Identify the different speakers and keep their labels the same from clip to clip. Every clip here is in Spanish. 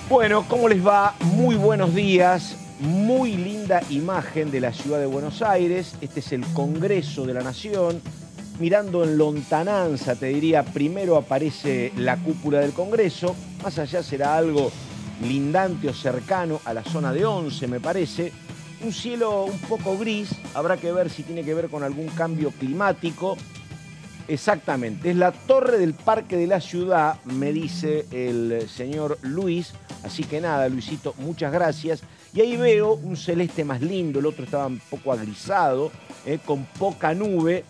Speaker 1: Bueno, ¿cómo les va? Muy buenos días. Muy linda imagen de la ciudad de Buenos Aires. Este es el Congreso de la Nación. Mirando en lontananza, te diría, primero aparece la cúpula del Congreso. Más allá será algo lindante o cercano a la zona de Once, me parece. Un cielo un poco gris. Habrá que ver si tiene que ver con algún cambio climático. Exactamente, es la torre del Parque de la Ciudad, me dice el señor Luis. Así que nada, Luisito, muchas gracias. Y ahí veo un celeste más lindo, el otro estaba un poco agrisado, con poca nube.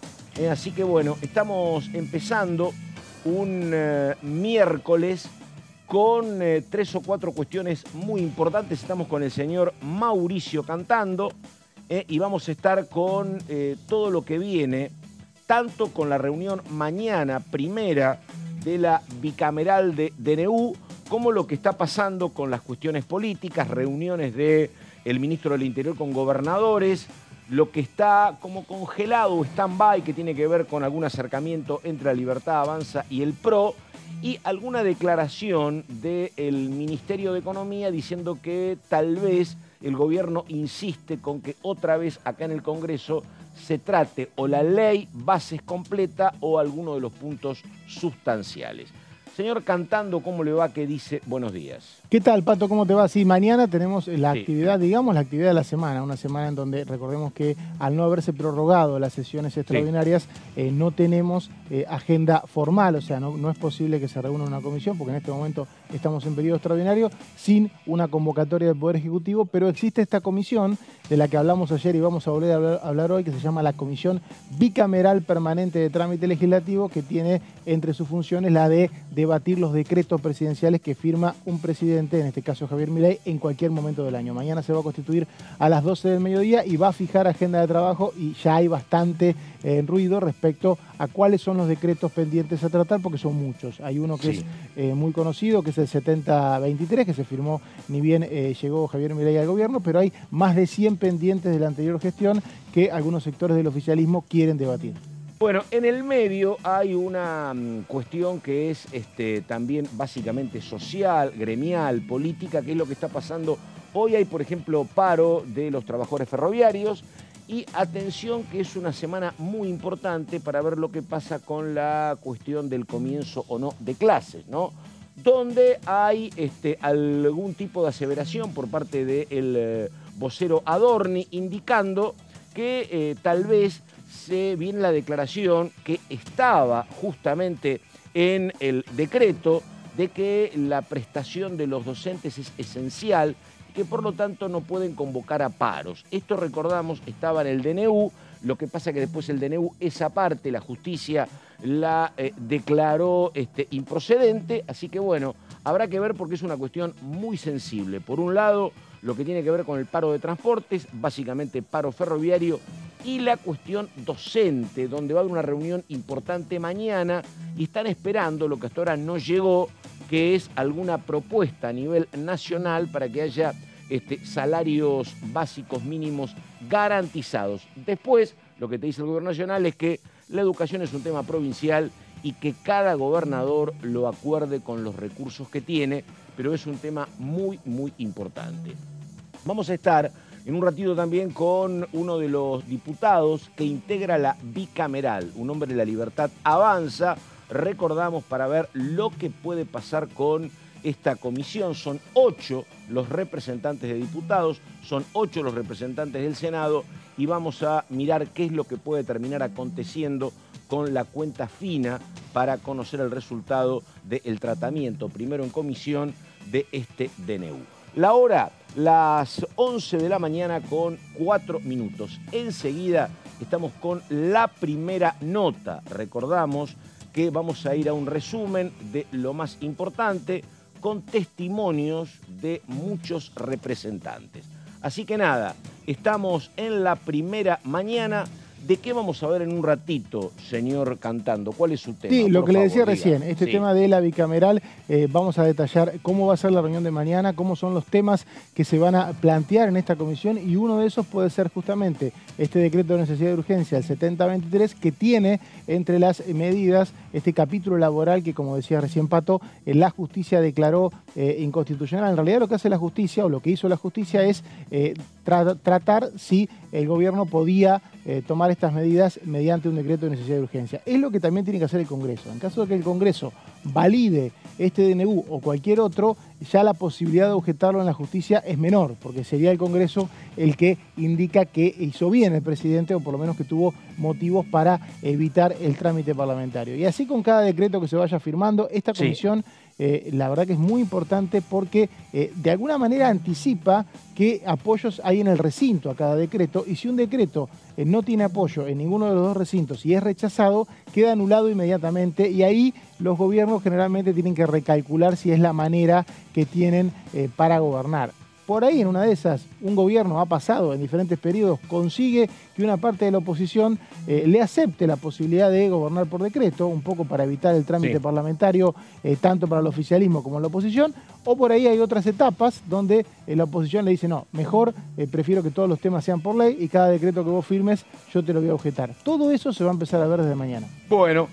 Speaker 1: Así que bueno, estamos empezando un miércoles con 3 o 4 cuestiones muy importantes. Estamos con el señor Mauricio cantando y vamos a estar con todo lo que viene, tanto con la reunión mañana primera de la bicameral de DNU, como lo que está pasando con las cuestiones políticas, reuniones del ministro del Interior con gobernadores, lo que está como congelado, stand-by, que tiene que ver con algún acercamiento entre la Libertad Avanza y el PRO, y alguna declaración del Ministerio de Economía diciendo que tal vez el gobierno insiste con que otra vez acá en el Congreso se trate o la ley bases completa o alguno de los puntos sustanciales. Señor Cantando, ¿cómo le va? ¿Qué dice? Buenos días.
Speaker 2: ¿Qué tal, Pato? ¿Cómo te va? Sí, mañana tenemos la
Speaker 1: Sí.
Speaker 2: actividad, digamos, la actividad de la semana. Una semana en donde, recordemos que al no haberse prorrogado las sesiones extraordinarias, no tenemos agenda formal. O sea, no es posible que se reúna una comisión, porque en este momento estamos en periodo extraordinario, sin una convocatoria del Poder Ejecutivo. Pero existe esta comisión de la que hablamos ayer y vamos a volver a hablar hoy, que se llama la Comisión Bicameral Permanente de Trámite Legislativo, que tiene entre sus funciones la de debatir los decretos presidenciales que firma un presidente, en este caso Javier Milei, en cualquier momento del año. Mañana se va a constituir a las 12 del mediodía y va a fijar agenda de trabajo, y ya hay bastante ruido respecto a cuáles son los decretos pendientes a tratar, porque son muchos. Hay uno que es muy conocido, que es el 7023, que se firmó ni bien llegó Javier Milei al gobierno, pero hay más de 100 pendientes de la anterior gestión que algunos sectores del oficialismo quieren debatir.
Speaker 1: Bueno, en el medio hay una cuestión que es también básicamente social, gremial, política, que es lo que está pasando. Hoy hay, por ejemplo, paro de los trabajadores ferroviarios y atención que es una semana muy importante para ver lo que pasa con la cuestión del comienzo o no de clases, ¿no? Donde hay algún tipo de aseveración por parte del vocero Adorni indicando que tal vez se viene la declaración que estaba justamente en el decreto de que la prestación de los docentes es esencial y que por lo tanto no pueden convocar a paros. Esto, recordamos, estaba en el DNU, lo que pasa que después el DNU, esa parte, la justicia la declaró improcedente, así que bueno, habrá que ver porque es una cuestión muy sensible. Por un lado, lo que tiene que ver con el paro de transportes, básicamente paro ferroviario, y la cuestión docente, donde va a haber una reunión importante mañana y están esperando lo que hasta ahora no llegó, que es alguna propuesta a nivel nacional para que haya salarios básicos mínimos garantizados. Después, lo que te dice el gobierno nacional es que la educación es un tema provincial y que cada gobernador lo acuerde con los recursos que tiene, pero es un tema muy, muy importante. Vamos a estar en un ratito también con uno de los diputados que integra la bicameral, un hombre de la Libertad Avanza, recordamos, para ver lo que puede pasar con esta comisión. Son 8 los representantes de diputados, son 8 los representantes del Senado, y vamos a mirar qué es lo que puede terminar aconteciendo con la cuenta fina para conocer el resultado del tratamiento, primero en comisión, de este DNU. La hora, las 11 de la mañana con 4 minutos. Enseguida estamos con la primera nota. Recordamos que vamos a ir a un resumen de lo más importante con testimonios de muchos representantes. Así que nada, estamos en la primera mañana ¿De qué vamos a ver en un ratito, señor Cantando? ¿Cuál es su tema?
Speaker 2: Sí, lo que le decía
Speaker 1: diga.
Speaker 2: recién, este
Speaker 1: Sí.
Speaker 2: tema de la bicameral, vamos a detallar cómo va a ser la reunión de mañana, cómo son los temas que se van a plantear en esta comisión, y uno de esos puede ser justamente este decreto de necesidad de urgencia, el 7023, que tiene entre las medidas este capítulo laboral que, como decía recién Pato, la justicia declaró inconstitucional. En realidad lo que hace la justicia, o lo que hizo la justicia, es tratar si el gobierno podía tomar estas medidas mediante un decreto de necesidad de urgencia. Es lo que también tiene que hacer el Congreso. En caso de que el Congreso valide este DNU o cualquier otro, ya la posibilidad de objetarlo en la justicia es menor, porque sería el Congreso el que indica que hizo bien el presidente, o por lo menos que tuvo motivos para evitar el trámite parlamentario. Y así con cada decreto que se vaya firmando, esta comisión, la verdad que es muy importante, porque de alguna manera anticipa qué apoyos hay en el recinto a cada decreto, y si un decreto no tiene apoyo en ninguno de los dos recintos y es rechazado, queda anulado inmediatamente, y ahí los gobiernos generalmente tienen que recalcular si es la manera que tienen para gobernar. Por ahí, en una de esas, un gobierno ha pasado en diferentes periodos, consigue que una parte de la oposición le acepte la posibilidad de gobernar por decreto, un poco para evitar el trámite parlamentario, tanto para el oficialismo como la oposición, o por ahí hay otras etapas donde la oposición le dice, no, mejor prefiero que todos los temas sean por ley, y cada decreto que vos firmes yo te lo voy a objetar. Todo eso se va a empezar a ver desde mañana.
Speaker 1: Bueno.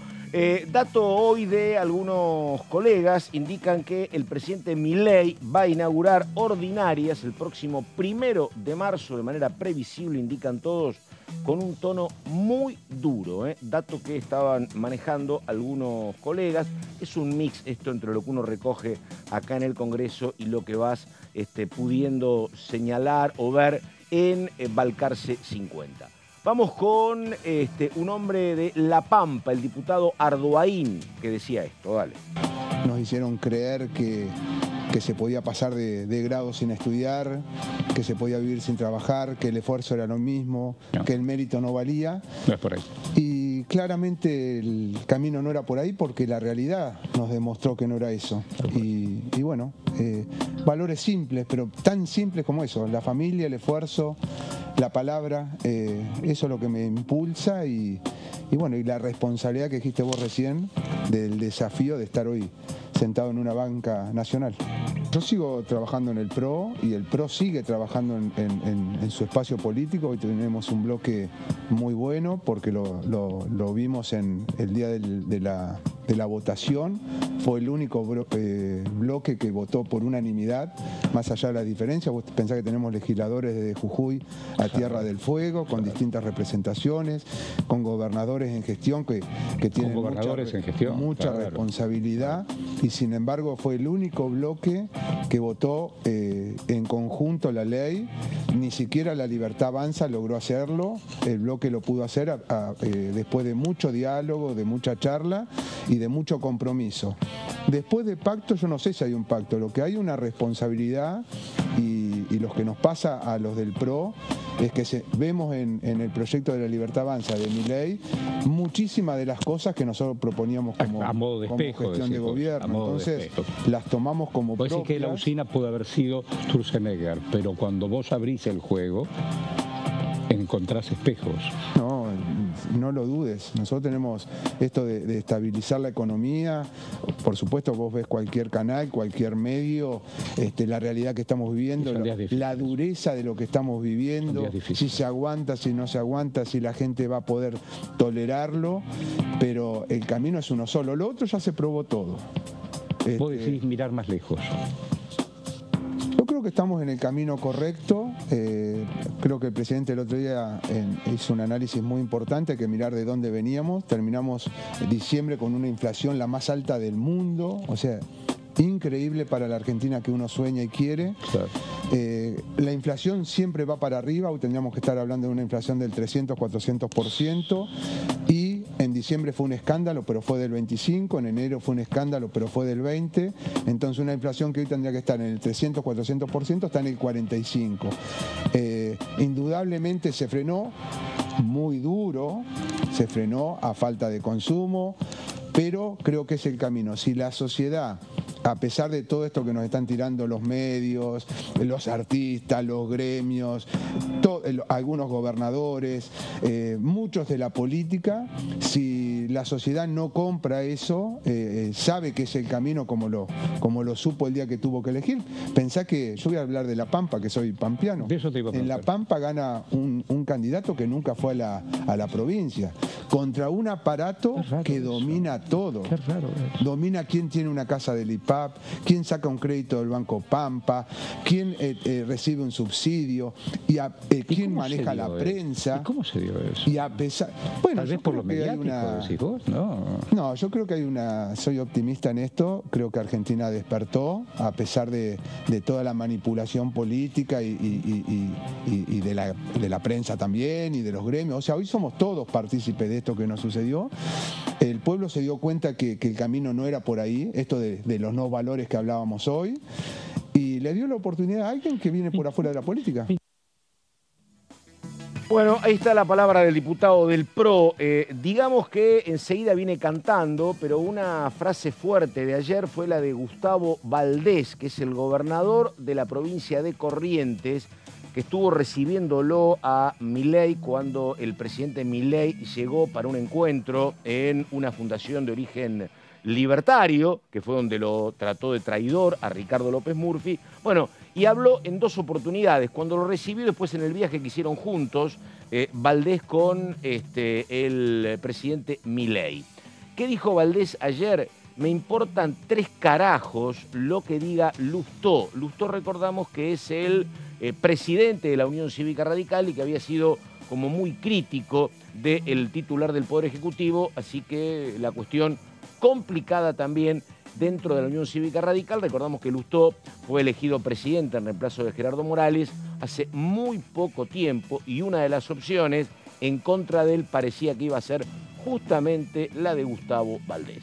Speaker 1: Dato hoy de algunos colegas, indican que el presidente Milei va a inaugurar ordinarias el próximo 1 de marzo, de manera previsible, indican todos, con un tono muy duro. Dato que estaban manejando algunos colegas. Es un mix esto entre lo que uno recoge acá en el Congreso y lo que vas pudiendo señalar o ver en Balcarce 50. Vamos con un hombre de La Pampa, el diputado Ardoaín, que decía esto. Dale.
Speaker 3: Nos hicieron creer que se podía pasar de grado sin estudiar, que se podía vivir sin trabajar, que el esfuerzo era lo mismo, que el mérito no valía.
Speaker 4: No es por ahí.
Speaker 3: Y claramente el camino no era por ahí, porque la realidad nos demostró que no era eso. Y bueno, valores simples, pero tan simples como eso: la familia, el esfuerzo, la palabra, eso es lo que me impulsa, y bueno, y la responsabilidad que dijiste vos recién del desafío de estar hoy sentado en una banca nacional. Yo sigo trabajando en el PRO, y el PRO sigue trabajando en su espacio político. Hoy tenemos un bloque muy bueno, porque lo vimos en el día de la votación. Fue el único bloque que votó por unanimidad, más allá de las diferencias. Vos pensás que tenemos legisladores desde Jujuy a Tierra del Fuego, con distintas representaciones, con gobernadores en gestión que tienen mucha responsabilidad, y sin embargo fue el único bloque que votó en conjunto la ley. Ni siquiera La Libertad Avanza logró hacerlo. El bloque lo pudo hacer después de mucho diálogo, de mucha charla y de mucho compromiso. Después de pacto, yo no sé si hay un pacto. Lo que hay una responsabilidad, y lo que nos pasa a los del PRO es que vemos en el proyecto de La Libertad Avanza de Milei muchísimas de las cosas que nosotros proponíamos como gestión de gobierno. Entonces las tomamos como propias.
Speaker 4: Puede ser que la usina pudo haber sido Sturzenegger, pero cuando vos abrís el juego encontrás espejos.
Speaker 3: No lo dudes. Nosotros tenemos esto de estabilizar la economía. Por supuesto, vos ves cualquier canal, cualquier medio, la realidad que estamos viviendo, la dureza de lo que estamos viviendo, si se aguanta, si no se aguanta, si la gente va a poder tolerarlo, pero el camino es uno solo. Lo otro ya se probó todo.
Speaker 4: Vos decís mirar más lejos.
Speaker 3: Yo creo que estamos en el camino correcto. Creo que el presidente el otro día hizo un análisis muy importante. Hay que mirar de dónde veníamos. Terminamos en diciembre con una inflación la más alta del mundo. O sea, increíble para la Argentina que uno sueña y quiere. Claro. La inflación siempre va para arriba. Hoy tendríamos que estar hablando de una inflación del 300, 400%. Y en diciembre fue un escándalo, pero fue del 25%. En enero fue un escándalo, pero fue del 20%. Entonces una inflación que hoy tendría que estar en el 300, 400% está en el 45%. Indudablemente se frenó muy duro, se frenó a falta de consumo, pero creo que es el camino. Si la sociedad a pesar de todo esto que nos están tirando los medios, los artistas, los gremios, algunos gobernadores, muchos de la política, si la sociedad no compra eso, sabe que es el camino como lo supo el día que tuvo que elegir. Pensá que, yo voy a hablar de La Pampa, que soy pampeano. En La Pampa gana un candidato que nunca fue a la provincia, contra un aparato que domina todo.
Speaker 4: Qué raro es.
Speaker 3: Domina quién tiene una casa del IPAP, quién saca un crédito del Banco Pampa, quién recibe un subsidio, y quién maneja la prensa.
Speaker 4: ¿Y cómo se dio eso?
Speaker 3: Y a pesar, bueno,
Speaker 4: tal vez por lo mediático, decís vos,
Speaker 3: No, yo creo que soy optimista en esto, creo que Argentina despertó, a pesar de toda la manipulación política y de la prensa también, y de los gremios. O sea, hoy somos todos partícipes de esto que nos sucedió. El pueblo se dio cuenta que el camino no era por ahí, esto de los no valores que hablábamos hoy, y le dio la oportunidad a alguien que viene por afuera de la política.
Speaker 1: Bueno, ahí está la palabra del diputado del PRO. Digamos que enseguida viene cantando, pero una frase fuerte de ayer fue la de Gustavo Valdés, que es el gobernador de la provincia de Corrientes, que estuvo recibiéndolo a Milei cuando el presidente Milei llegó para un encuentro en una fundación de origen libertario, que fue donde lo trató de traidor a Ricardo López Murphy. Bueno, y habló en dos oportunidades. Cuando lo recibió, después en el viaje que hicieron juntos, Valdés con el presidente Milei. ¿Qué dijo Valdés ayer? Me importan 3 carajos lo que diga Lustó. Lustó, recordamos que es el presidente de la Unión Cívica Radical y que había sido como muy crítico del titular del Poder Ejecutivo, así que la cuestión complicada también dentro de la Unión Cívica Radical. Recordamos que Lustó fue elegido presidente en reemplazo de Gerardo Morales hace muy poco tiempo, y una de las opciones en contra de él parecía que iba a ser justamente la de Gustavo Valdés.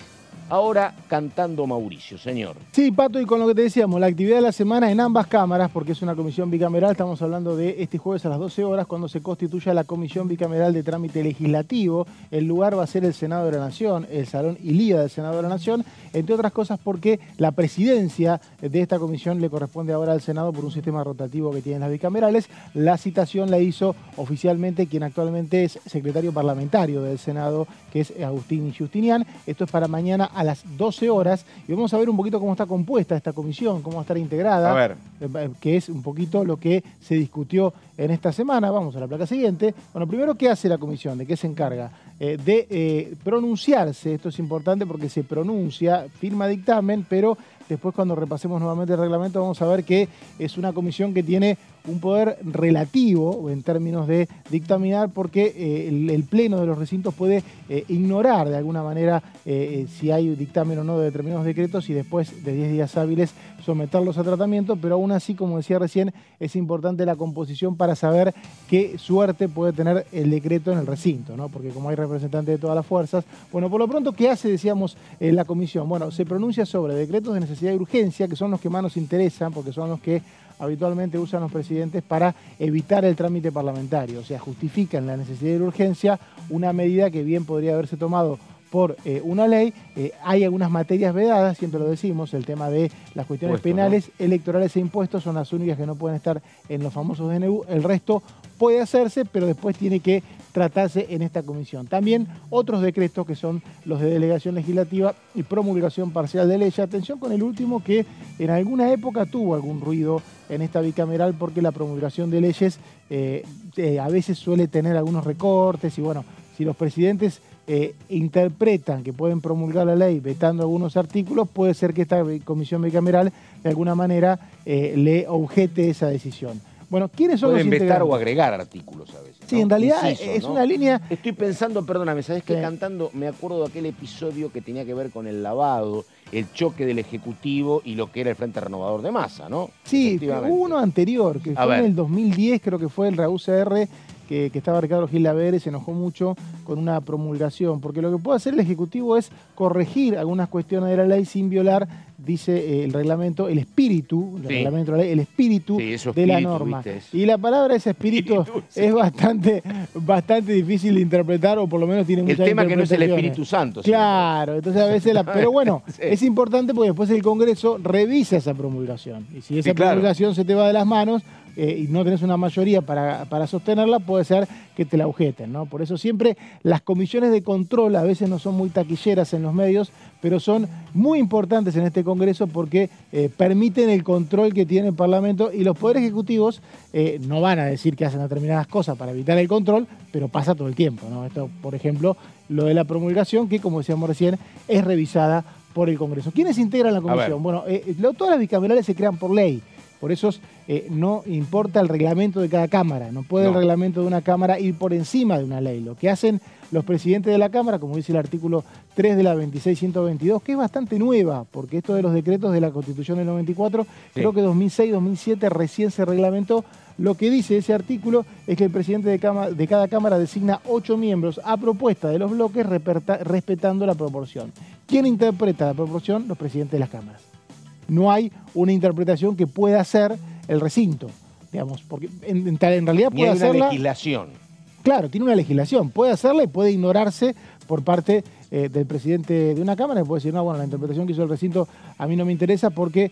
Speaker 1: Ahora cantando Mauricio, señor.
Speaker 2: Sí, Pato, y con lo que te decíamos, la actividad de la semana en ambas cámaras, porque es una comisión bicameral, estamos hablando de este jueves a las 12 horas, cuando se constituya la Comisión Bicameral de Trámite Legislativo. El lugar va a ser el Senado de la Nación, el Salón Ilíada del Senado de la Nación, entre otras cosas porque la presidencia de esta comisión le corresponde ahora al Senado por un sistema rotativo que tienen las bicamerales. La citación la hizo oficialmente quien actualmente es secretario parlamentario del Senado, que es Agustín Justinian. Esto es para mañana a las 12 horas, y vamos a ver un poquito cómo está compuesta esta comisión, cómo va a estar integrada,
Speaker 1: a ver,
Speaker 2: que es un poquito lo que se discutió en esta semana. Vamos a la placa siguiente. Bueno, primero, ¿qué hace la comisión? ¿De qué se encarga? De pronunciarse. Esto es importante porque se pronuncia, firma dictamen, pero después, cuando repasemos nuevamente el reglamento, vamos a ver que es una comisión que tiene un poder relativo en términos de dictaminar, porque el pleno de los recintos puede ignorar de alguna manera si hay dictamen o no de determinados decretos, y después de 10 días hábiles someterlos a tratamiento. Pero aún así, como decía recién, es importante la composición para saber qué suerte puede tener el decreto en el recinto, ¿no? Porque como hay representantes de todas las fuerzas, bueno, por lo pronto, ¿qué hace, decíamos, la comisión? Bueno, se pronuncia sobre decretos de necesidad y urgencia, que son los que más nos interesan, porque son los que habitualmente usan los presidentes para evitar el trámite parlamentario. O sea, justifican la necesidad y la urgencia, una medida que bien podría haberse tomado por una ley. Hay algunas materias vedadas, siempre lo decimos, el tema de las cuestiones penales, ¿no?, electorales e impuestos son las únicas que no pueden estar en los famosos DNU. El resto puede hacerse, pero después tiene que tratarse en esta comisión. También otros decretos, que son los de delegación legislativa y promulgación parcial de leyes. Atención con el último, que en alguna época tuvo algún ruido en esta bicameral, porque la promulgación de leyes a veces suele tener algunos recortes, y bueno, si los presidentes interpretan que pueden promulgar la ley vetando algunos artículos, puede ser que esta comisión bicameral de alguna manera le objete esa decisión. Bueno, ¿quiénes son
Speaker 1: pueden
Speaker 2: los integrantes?
Speaker 1: vetar o agregar artículos a veces, ¿no?
Speaker 2: Sí, en realidad
Speaker 1: Inciso,
Speaker 2: es
Speaker 1: ¿no?
Speaker 2: una línea...
Speaker 1: Estoy pensando, perdóname, ¿sabes qué?
Speaker 2: Sí.
Speaker 1: Cantando, me acuerdo de aquel episodio que tenía que ver con el lavado, el choque del Ejecutivo y lo que era el Frente Renovador de Massa, ¿no?
Speaker 2: Sí, hubo uno anterior, que fue en el 2010, creo que fue el RAUCR, que estaba Ricardo Gil Lavere, se enojó mucho con una promulgación, porque lo que puede hacer el Ejecutivo es corregir algunas cuestiones de la ley sin violar dice el reglamento, el espíritu, el reglamento de la ley, el espíritu de la norma. Y la palabra ese espíritu es bastante difícil de interpretar, o por lo menos tiene muchas interpretaciones.
Speaker 1: El tema que no es el Espíritu Santo.
Speaker 2: Claro, entonces a veces pero bueno, es importante porque después el Congreso revisa esa promulgación. Y si esa promulgación se te va de las manos, y no tenés una mayoría para sostenerla, puede ser que te la agujeten, ¿no? Por eso siempre las comisiones de control a veces no son muy taquilleras en los medios, pero son muy importantes en este Congreso porque permiten el control que tiene el Parlamento, y los poderes ejecutivos no van a decir que hacen determinadas cosas para evitar el control, pero pasa todo el tiempo, ¿no? Esto, por ejemplo, lo de la promulgación, que como decíamos recién, es revisada por el Congreso. ¿Quiénes integran la comisión? Bueno, todas las bicamerales se crean por ley. Por eso no importa el reglamento de cada Cámara. No puede el reglamento de una Cámara ir por encima de una ley. Lo que hacen los presidentes de la Cámara, como dice el artículo 3 de la 26.122, que es bastante nueva, porque esto de los decretos de la Constitución del 94, creo que 2006-2007 recién se reglamentó. Lo que dice ese artículo es que el presidente de cada Cámara designa 8 miembros a propuesta de los bloques, respetando la proporción. ¿Quién interpreta la proporción? Los presidentes de las cámaras. No hay una interpretación que pueda hacer el recinto, digamos, porque en realidad puede hacerla.
Speaker 1: Tiene una legislación.
Speaker 2: Claro, tiene una legislación, puede hacerla y puede ignorarse por parte del presidente de una cámara, y puede decir, no, bueno, la interpretación que hizo el recinto a mí no me interesa porque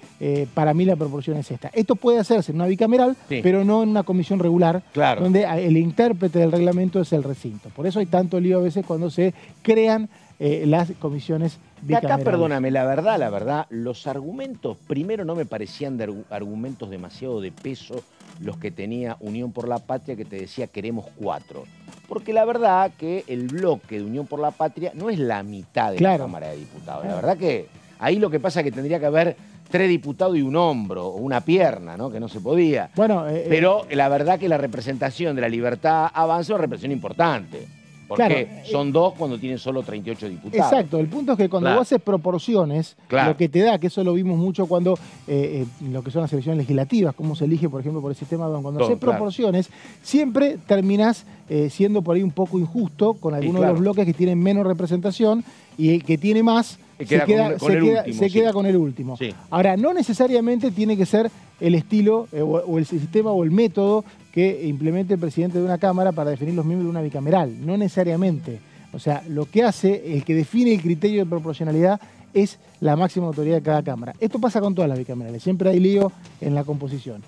Speaker 2: para mí la proporción es esta. Esto puede hacerse en una bicameral, pero no en una comisión regular, donde el intérprete del reglamento es el recinto. Por eso hay tanto lío a veces cuando se crean las comisiones bicamerales.
Speaker 1: Acá, perdóname, la verdad, los argumentos, primero no me parecían de argumentos demasiado de peso los que tenía Unión por la Patria, que te decía queremos 4. Porque la verdad que el bloque de Unión por la Patria no es la mitad de la Cámara de Diputados. La verdad que ahí lo que pasa es que tendría que haber 3 diputados y un hombro, o una pierna, ¿no? Que no se podía. Bueno, pero la verdad que la representación de la Libertad Avanza es una representación importante. Porque son 2 cuando tienen solo 38 diputados.
Speaker 2: Exacto, el punto es que cuando vos haces proporciones, lo que te da, que eso lo vimos mucho cuando lo que son las elecciones legislativas, cómo se elige, por ejemplo, por el sistema de cuando haces proporciones, siempre terminás siendo por ahí un poco injusto con algunos de los bloques que tienen menos representación, y el que tiene más se queda con el último. Ahora, no necesariamente tiene que ser el estilo o el sistema o el método que implemente el presidente de una Cámara para definir los miembros de una bicameral. No necesariamente. O sea, lo que hace, el que define el criterio de proporcionalidad es la máxima autoridad de cada Cámara. Esto pasa con todas las bicamerales. Siempre hay lío en la composición.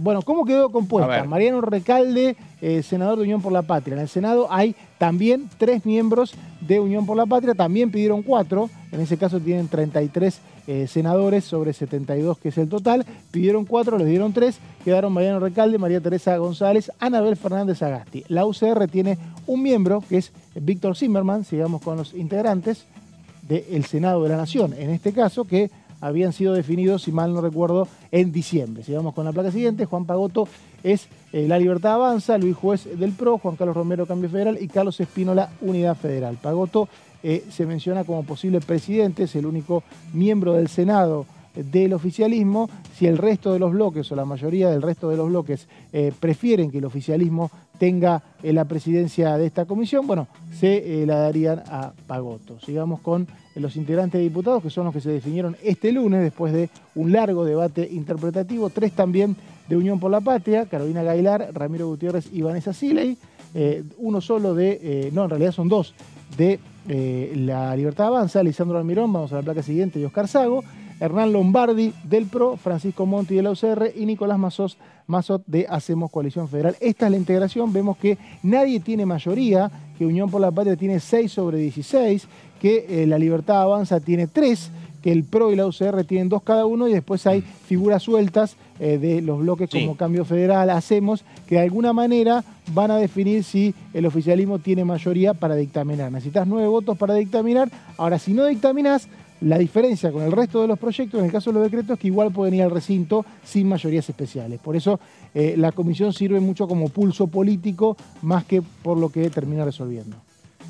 Speaker 2: Bueno, ¿cómo quedó compuesta? Mariano Recalde, senador de Unión por la Patria. En el Senado hay también 3 miembros de Unión por la Patria, también pidieron 4, en ese caso tienen 33 senadores sobre 72, que es el total, pidieron 4, les dieron 3, quedaron Mariano Recalde, María Teresa González, Anabel Fernández Agasti. La UCR tiene un miembro, que es Víctor Zimmerman, sigamos con los integrantes del Senado de la Nación, en este caso, que habían sido definidos, si mal no recuerdo, en diciembre. Sigamos con la placa siguiente. Juan Pagotto es La Libertad Avanza, Luis Juez del PRO, Juan Carlos Romero Cambio Federal y Carlos Espínola Unidad Federal. Pagotto se menciona como posible presidente, es el único miembro del Senado del oficialismo. Si el resto de los bloques o la mayoría del resto de los bloques prefieren que el oficialismo tenga la presidencia de esta comisión, bueno, se la darían a Pagotto. Sigamos con los integrantes de diputados, que son los que se definieron este lunes después de un largo debate interpretativo. 3 también de Unión por la Patria, Carolina Gailar, Ramiro Gutiérrez y Vanessa Siley. Uno solo de, no, en realidad son 2 de La Libertad Avanza, Lisandro Almirón, vamos a la placa siguiente, y Oscar Sago. Hernán Lombardi del PRO, Francisco Monti de la UCR y Nicolás Mazot de Hacemos Coalición Federal. Esta es la integración. Vemos que nadie tiene mayoría, que Unión por la Patria tiene 6 sobre 16, que La Libertad Avanza tiene 3, que el PRO y la UCR tienen 2 cada uno, y después hay figuras sueltas de los bloques como Cambio Federal, Hacemos, que de alguna manera van a definir si el oficialismo tiene mayoría para dictaminar. Necesitas 9 votos para dictaminar. Ahora, si no dictaminás, la diferencia con el resto de los proyectos, en el caso de los decretos, es que igual pueden ir al recinto sin mayorías especiales. Por eso la comisión sirve mucho como pulso político más que por lo que termina resolviendo.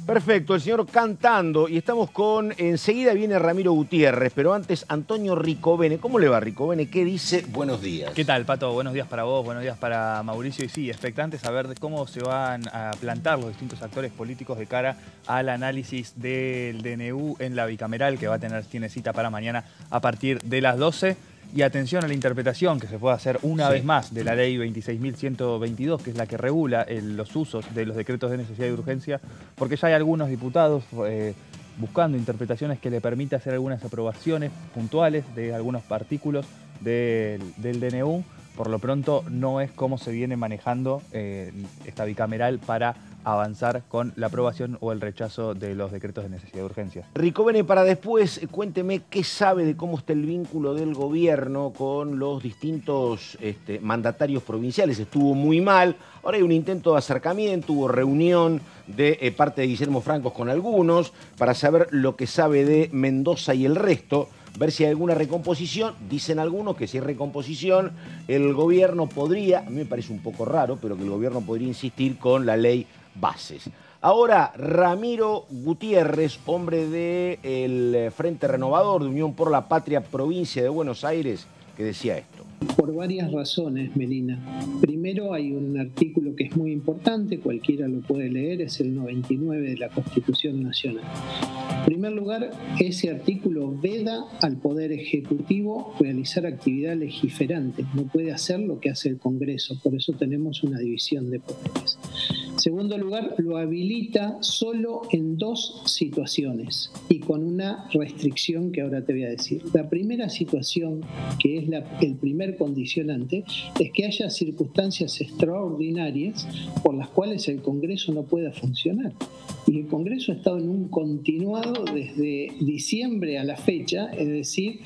Speaker 1: Perfecto, el señor cantando, y estamos con, enseguida viene Ramiro Gutiérrez, pero antes Antonio Ricovene. ¿Cómo le va, Ricovene? ¿Qué dice? Buenos días.
Speaker 5: ¿Qué tal, Pato? Buenos días para vos, buenos días para Mauricio. Y sí, expectante saber de cómo se van a plantar los distintos actores políticos de cara al análisis del DNU en la bicameral, que tiene cita para mañana a partir de las 12. Y atención a la interpretación que se puede hacer una vez más de la ley 26.122, que es la que regula los usos de los decretos de necesidad y urgencia, porque ya hay algunos diputados buscando interpretaciones que le permita hacer algunas aprobaciones puntuales de algunos artículos del DNU. Por lo pronto no es cómo se viene manejando esta bicameral para avanzar con la aprobación o el rechazo de los decretos de necesidad de urgencia.
Speaker 1: Ricovene, para después, cuénteme qué sabe de cómo está el vínculo del gobierno con los distintos mandatarios provinciales. Estuvo muy mal, ahora hay un intento de acercamiento, hubo reunión de parte de Guillermo Francos con algunos para saber lo que sabe de Mendoza y el resto, ver si hay alguna recomposición. Dicen algunos que si hay recomposición, el gobierno podría, a mí me parece un poco raro, pero que el gobierno podría insistir con la ley bases. Ahora, Ramiro Gutiérrez, hombre del Frente Renovador de Unión por la Patria, provincia de Buenos Aires, que decía esto.
Speaker 6: Por varias razones, Melina. Primero, hay un artículo que es muy importante, cualquiera lo puede leer, es el 99 de la Constitución Nacional. En primer lugar, ese artículo veda al Poder Ejecutivo realizar actividad legiferante. No puede hacer lo que hace el Congreso, por eso tenemos una división de poderes. En segundo lugar, lo habilita solo en dos situaciones y con una restricción que ahora te voy a decir. La primera situación, que es el primer condicionante, es que haya circunstancias extraordinarias por las cuales el Congreso no pueda funcionar. Y el Congreso ha estado en un continuado desde diciembre a la fecha, es decir,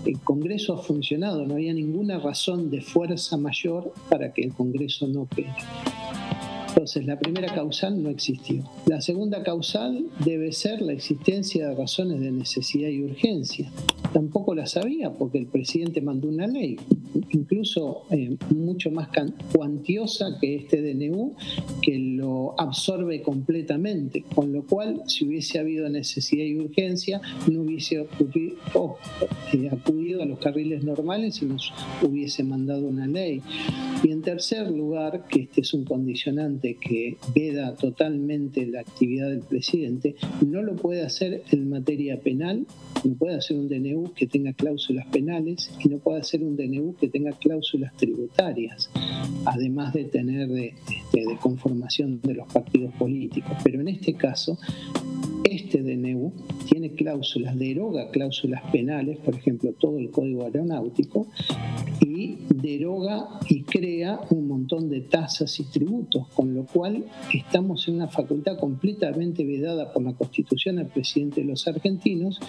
Speaker 6: el Congreso ha funcionado, no había ninguna razón de fuerza mayor para que el Congreso no opere. Entonces, la primera causal no existió. La segunda causal debe ser la existencia de razones de necesidad y urgencia. Tampoco la sabía porque el presidente mandó una ley, incluso mucho más cuantiosa que este DNU, que lo absorbe completamente, con lo cual, si hubiese habido necesidad y urgencia, no hubiese acudido a los carriles normales y nos hubiese mandado una ley. Y en tercer lugar, que este es un condicionante que veda totalmente la actividad del presidente, no lo puede hacer en materia penal, no puede hacer un DNU que tenga cláusulas penales y no puede hacer un DNU que tenga cláusulas tributarias, además de tener de conformación de los partidos políticos. Pero en este caso, este DNU tiene cláusulas, deroga cláusulas penales, por ejemplo, todo el Código Aeronáutico, y deroga y crea un montón de tasas y tributos, con lo cual estamos en una facultad completamente vedada por la Constitución al presidente de los argentinos,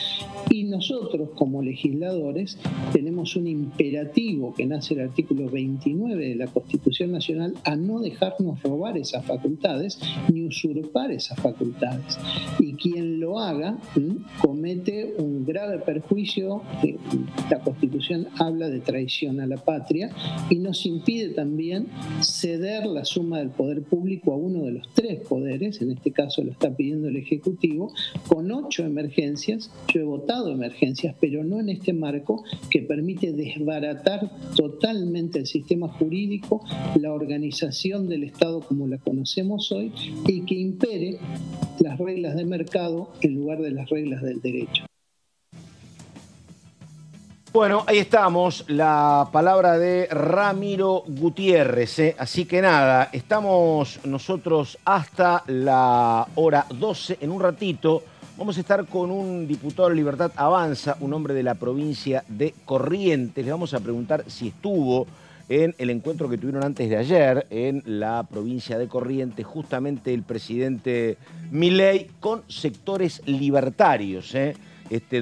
Speaker 6: y nosotros como legisladores tenemos un imperativo que nace del artículo 29 de la Constitución Nacional a no dejarnos robar esas facultades ni usurpar esas facultades. Y quien lo haga comete un grave perjuicio. La Constitución habla de traición a la patria y nos impide también ceder la suma del poder público a uno de los tres poderes, en este caso lo está pidiendo el Ejecutivo, con 8 emergencias. Yo he votado emergencias, pero no en este marco que permite desbaratar totalmente el sistema jurídico, la organización del Estado como la conocemos hoy, y que impere las reglas de mercado en lugar de las reglas del derecho.
Speaker 1: Bueno, ahí estamos, la palabra de Ramiro Gutiérrez. Así que nada, estamos nosotros hasta la hora 12. En un ratito vamos a estar con un diputado de Libertad Avanza, un hombre de la provincia de Corrientes. Le vamos a preguntar si estuvo en el encuentro que tuvieron antes de ayer en la provincia de Corrientes, justamente el presidente Milei con sectores libertarios,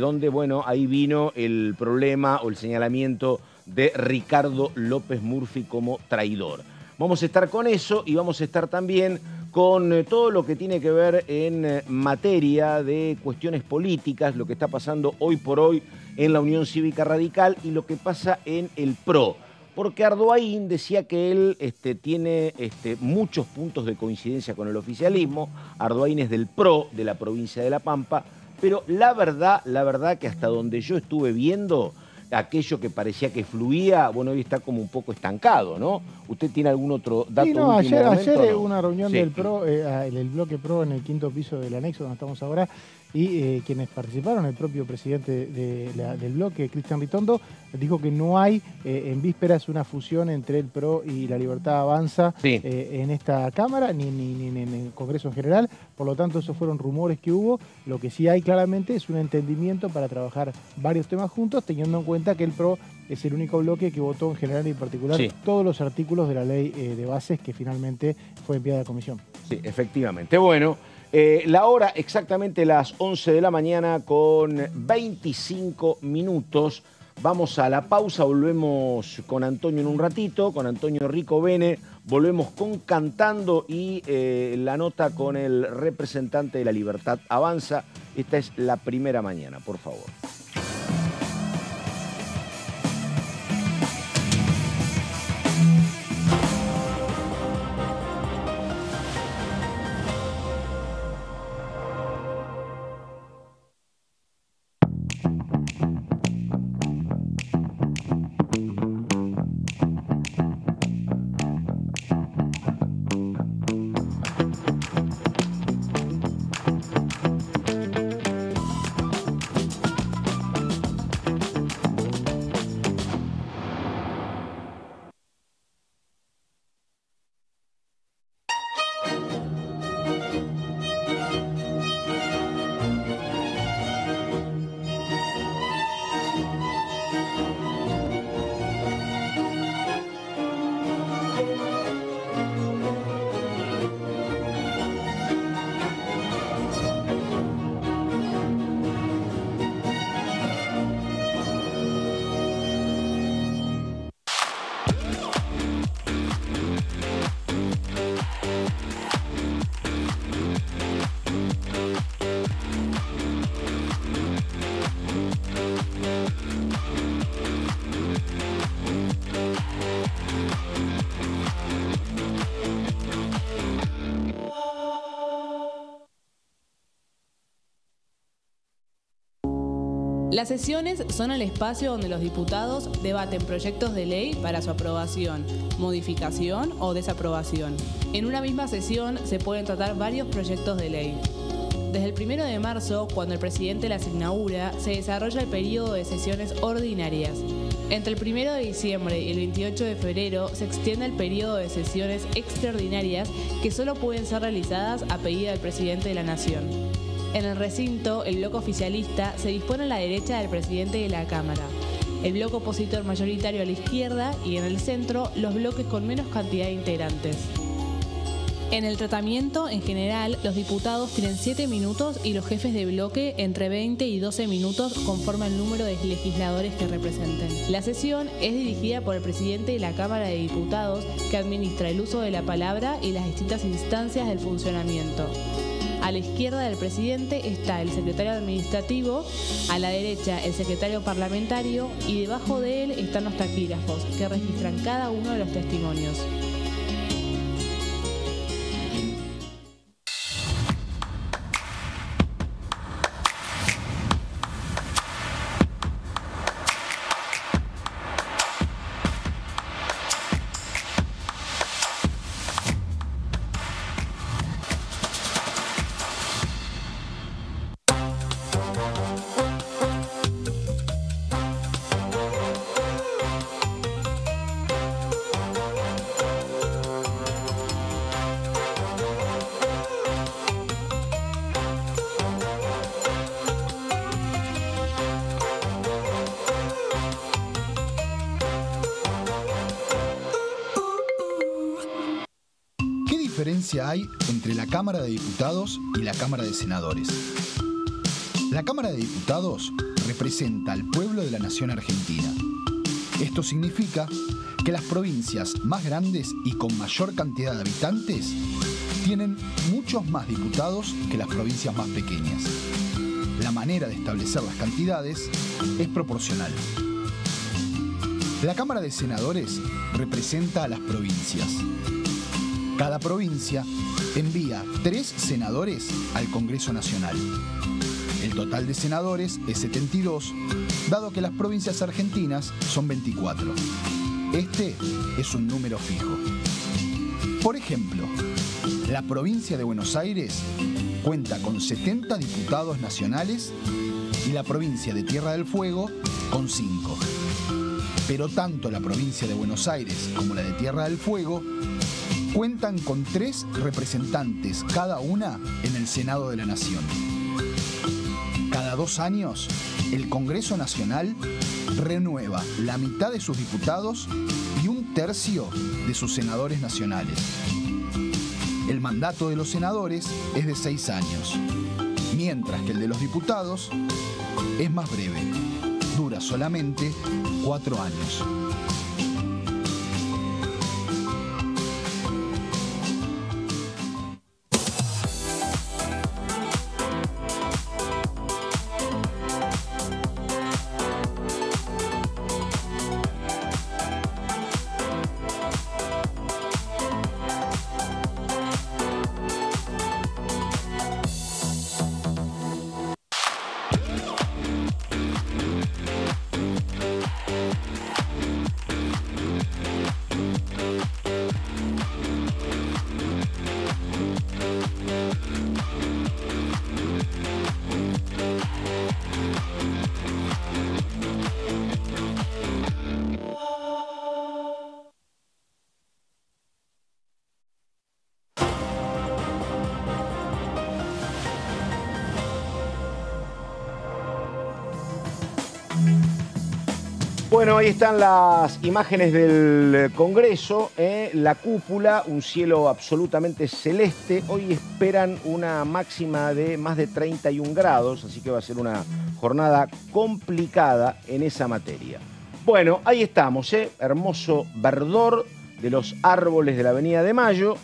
Speaker 1: donde, bueno, ahí vino el problema o el señalamiento de Ricardo López Murphy como traidor. Vamos a estar con eso y vamos a estar también con todo lo que tiene que ver en materia de cuestiones políticas, lo que está pasando hoy por hoy en la Unión Cívica Radical y lo que pasa en el PRO. porque Ardoaín decía que él tiene muchos puntos de coincidencia con el oficialismo. Ardoaín es del PRO de la provincia de La Pampa, pero la verdad que hasta donde yo estuve viendo, aquello que parecía que fluía, bueno, hoy está como un poco estancado, ¿no? ¿Usted tiene algún otro dato?
Speaker 2: Sí, no,
Speaker 1: ayer
Speaker 2: hubo una reunión del PRO, el bloque PRO en el 5º piso del anexo donde estamos ahora, y quienes participaron, el propio presidente del bloque, Cristian Ritondo, dijo que no hay en vísperas una fusión entre el PRO y la Libertad Avanza en esta Cámara, ni en el Congreso en general. Por lo tanto, esos fueron rumores que hubo. Lo que sí hay claramente es un entendimiento para trabajar varios temas juntos, teniendo en cuenta que el PRO es el único bloque que votó en general y en particular todos los artículos de la ley de bases que finalmente fue enviada a la comisión. Sí,
Speaker 1: efectivamente. Bueno, la hora exactamente las 11 de la mañana con 25 minutos. Vamos a la pausa, volvemos con Antonio en un ratito, con Antonio Rico Bene. Volvemos con Cantando y la nota con el representante de la Libertad Avanza. Esta es la primera mañana, por favor.
Speaker 7: Las sesiones son el espacio donde los diputados debaten proyectos de ley para su aprobación, modificación o desaprobación. En una misma sesión se pueden tratar varios proyectos de ley. Desde el 1 de marzo, cuando el presidente las inaugura, se desarrolla el periodo de sesiones ordinarias. Entre el 1 de diciembre y el 28 de febrero se extiende el periodo de sesiones extraordinarias que solo pueden ser realizadas a pedido del presidente de la Nación. En el recinto, el bloque oficialista se dispone a la derecha del presidente de la Cámara, el bloque opositor mayoritario a la izquierda y en el centro los bloques con menos cantidad de integrantes. En el tratamiento, en general, los diputados tienen 7 minutos y los jefes de bloque entre 20 y 12 minutos conforme al número de legisladores que representen. La sesión es dirigida por el presidente de la Cámara de Diputados, que administra el uso de la palabra y las distintas instancias del funcionamiento. A la izquierda del presidente está el secretario administrativo, a la derecha el secretario parlamentario y debajo de él están los taquígrafos, que registran cada uno de los testimonios.
Speaker 8: ¿Qué diferencia hay entre la Cámara de Diputados y la Cámara de Senadores? La Cámara de Diputados representa al pueblo de la nación argentina. Esto significa que las provincias más grandes y con mayor cantidad de habitantes tienen muchos más diputados que las provincias más pequeñas. La manera de establecer las cantidades es proporcional. La Cámara de Senadores representa a las provincias. Cada provincia envía 3 senadores al Congreso Nacional. El total de senadores es 72, dado que las provincias argentinas son 24. Este es un número fijo. Por ejemplo, la provincia de Buenos Aires cuenta con 70 diputados nacionales y la provincia de Tierra del Fuego con 5. Pero tanto la provincia de Buenos Aires como la de Tierra del Fuego cuentan con 3 representantes cada una en el Senado de la Nación. Cada 2 años, el Congreso Nacional renueva la mitad de sus diputados y 1/3 de sus senadores nacionales. El mandato de los senadores es de 6 años, mientras que el de los diputados es más breve, dura solamente 4 años.
Speaker 1: Bueno, ahí están las imágenes del Congreso, la cúpula, un cielo absolutamente celeste. Hoy esperan una máxima de más de 31 grados, así que va a ser una jornada complicada en esa materia. Bueno, ahí estamos, hermoso verdor de los árboles de la Avenida de Mayo.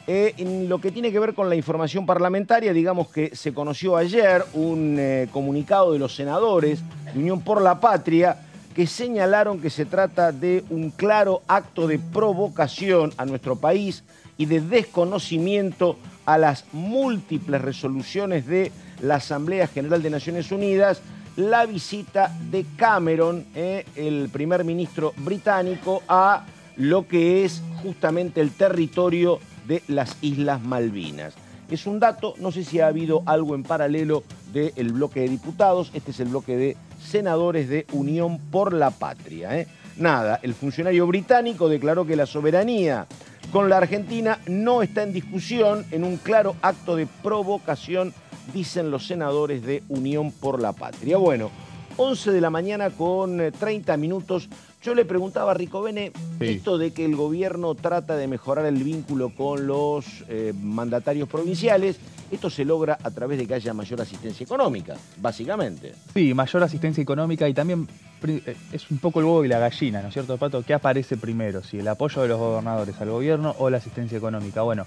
Speaker 1: En lo que tiene que ver con la información parlamentaria, digamos que se conoció ayer un comunicado de los senadores de Unión por la Patria, que señalaron que se trata de un claro acto de provocación a nuestro país y de desconocimiento a las múltiples resoluciones de la Asamblea General de Naciones Unidas, la visita de Cameron, el primer ministro británico, a lo que es justamente el territorio de las Islas Malvinas. Es un dato, no sé si ha habido algo en paralelo del bloque de diputados, este es el bloque de senadores de Unión por la Patria. Nada, el funcionario británico declaró que la soberanía con la Argentina no está en discusión en un claro acto de provocación, dicen los senadores de Unión por la Patria. Bueno, 11 de la mañana con 30 minutos. Yo le preguntaba a Ricobene, esto de que el gobierno trata de mejorar el vínculo con los mandatarios provinciales, esto se logra a través de que haya mayor asistencia económica, básicamente.
Speaker 5: Sí, mayor asistencia económica y también es un poco el huevo y la gallina, ¿no es cierto, Pato? ¿Qué aparece primero? Si el apoyo de los gobernadores al gobierno o la asistencia económica. Bueno,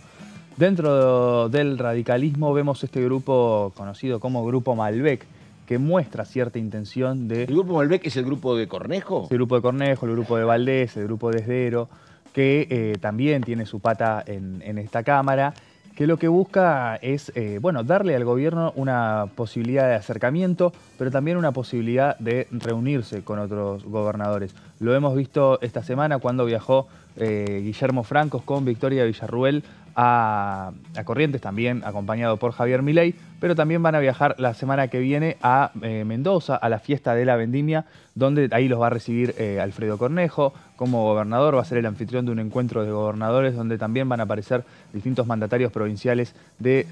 Speaker 5: dentro del radicalismo vemos este grupo conocido como Grupo Malbec, que muestra cierta intención de...
Speaker 1: ¿El Grupo Malbec es el grupo de Cornejo?
Speaker 5: El grupo de Cornejo, el grupo de Valdés, el grupo de Esdero, que también tiene su pata en esta Cámara, que lo que busca es, bueno, darle al gobierno una posibilidad de acercamiento, pero también una posibilidad de reunirse con otros gobernadores. Lo hemos visto esta semana cuando viajó Guillermo Francos con Victoria Villarruel a Corrientes, también acompañado por Javier Milei, pero también van a viajar la semana que viene a Mendoza, a la fiesta de la vendimia, donde ahí los va a recibir Alfredo Cornejo como gobernador. Va a ser el anfitrión de un encuentro de gobernadores donde también van a aparecer distintos mandatarios provinciales de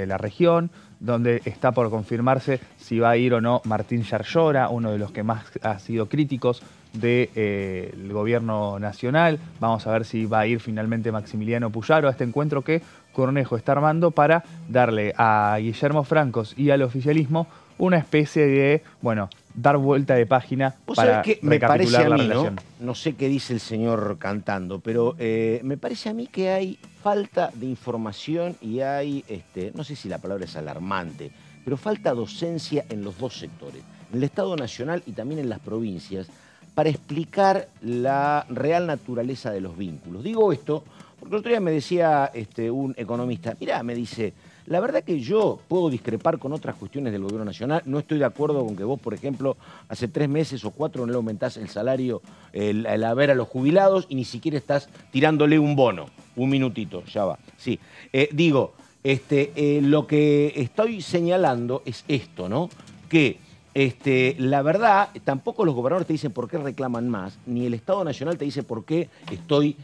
Speaker 5: la región, donde está por confirmarse si va a ir o no Martín Yarlora, uno de los que más ha sido críticos del gobierno nacional. Vamos a ver si va a ir finalmente Maximiliano Puyaro a este encuentro que Cornejo está armando para darle a Guillermo Francos y al oficialismo una especie de, bueno, dar vuelta de página para recapitular la relación.
Speaker 1: No sé qué dice el señor cantando, pero me parece a mí que hay falta de información y hay, no sé si la palabra es alarmante, pero falta docencia en los dos sectores. En el Estado Nacional y también en las provincias para explicar la real naturaleza de los vínculos. Digo esto porque el otro día me decía un economista, mirá, me dice, la verdad que yo puedo discrepar con otras cuestiones del gobierno nacional, no estoy de acuerdo con que vos, por ejemplo, hace 3 meses o 4 no le aumentás el salario, el haber a los jubilados y ni siquiera estás tirándole un bono. Un minutito, ya va. Sí, lo que estoy señalando es esto, ¿no? Que la verdad, tampoco los gobernadores te dicen por qué reclaman más, ni el Estado Nacional te dice por qué estoy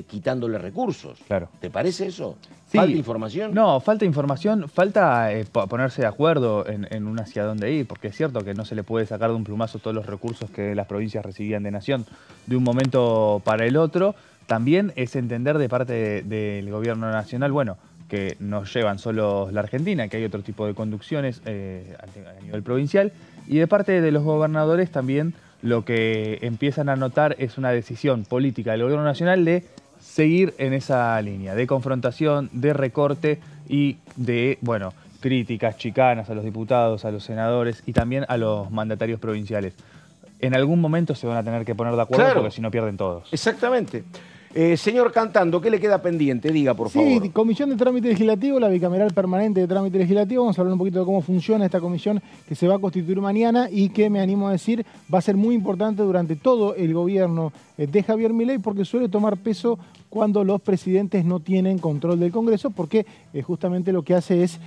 Speaker 1: quitándole recursos.
Speaker 5: Claro.
Speaker 1: ¿Te parece eso?
Speaker 5: Sí.
Speaker 1: ¿Falta información?
Speaker 5: No, falta información, falta ponerse de acuerdo en un hacia dónde ir, porque es cierto que no se le puede sacar de un plumazo todos los recursos que las provincias recibían de Nación de un momento para el otro. También es entender de parte del gobierno nacional, bueno, que nos llevan solo la Argentina, que hay otro tipo de conducciones a nivel provincial, y de parte de los gobernadores también lo que empiezan a notar es una decisión política del gobierno nacional de seguir en esa línea de confrontación, de recorte y de, bueno, críticas, chicanas a los diputados, a los senadores y también a los mandatarios provinciales. En algún momento se van a tener que poner de acuerdo, claro, porque si no pierden todos.
Speaker 1: Exactamente. Señor Cantando, ¿qué le queda pendiente? Diga, por favor.
Speaker 2: Sí, Comisión de Trámite Legislativo, la bicameral permanente de Trámite Legislativo. Vamos a hablar un poquito de cómo funciona esta comisión que se va a constituir mañana y que, me animo a decir, va a ser muy importante durante todo el gobierno de Javier Milei, porque suele tomar peso cuando los presidentes no tienen control del Congreso, porque justamente lo que hace es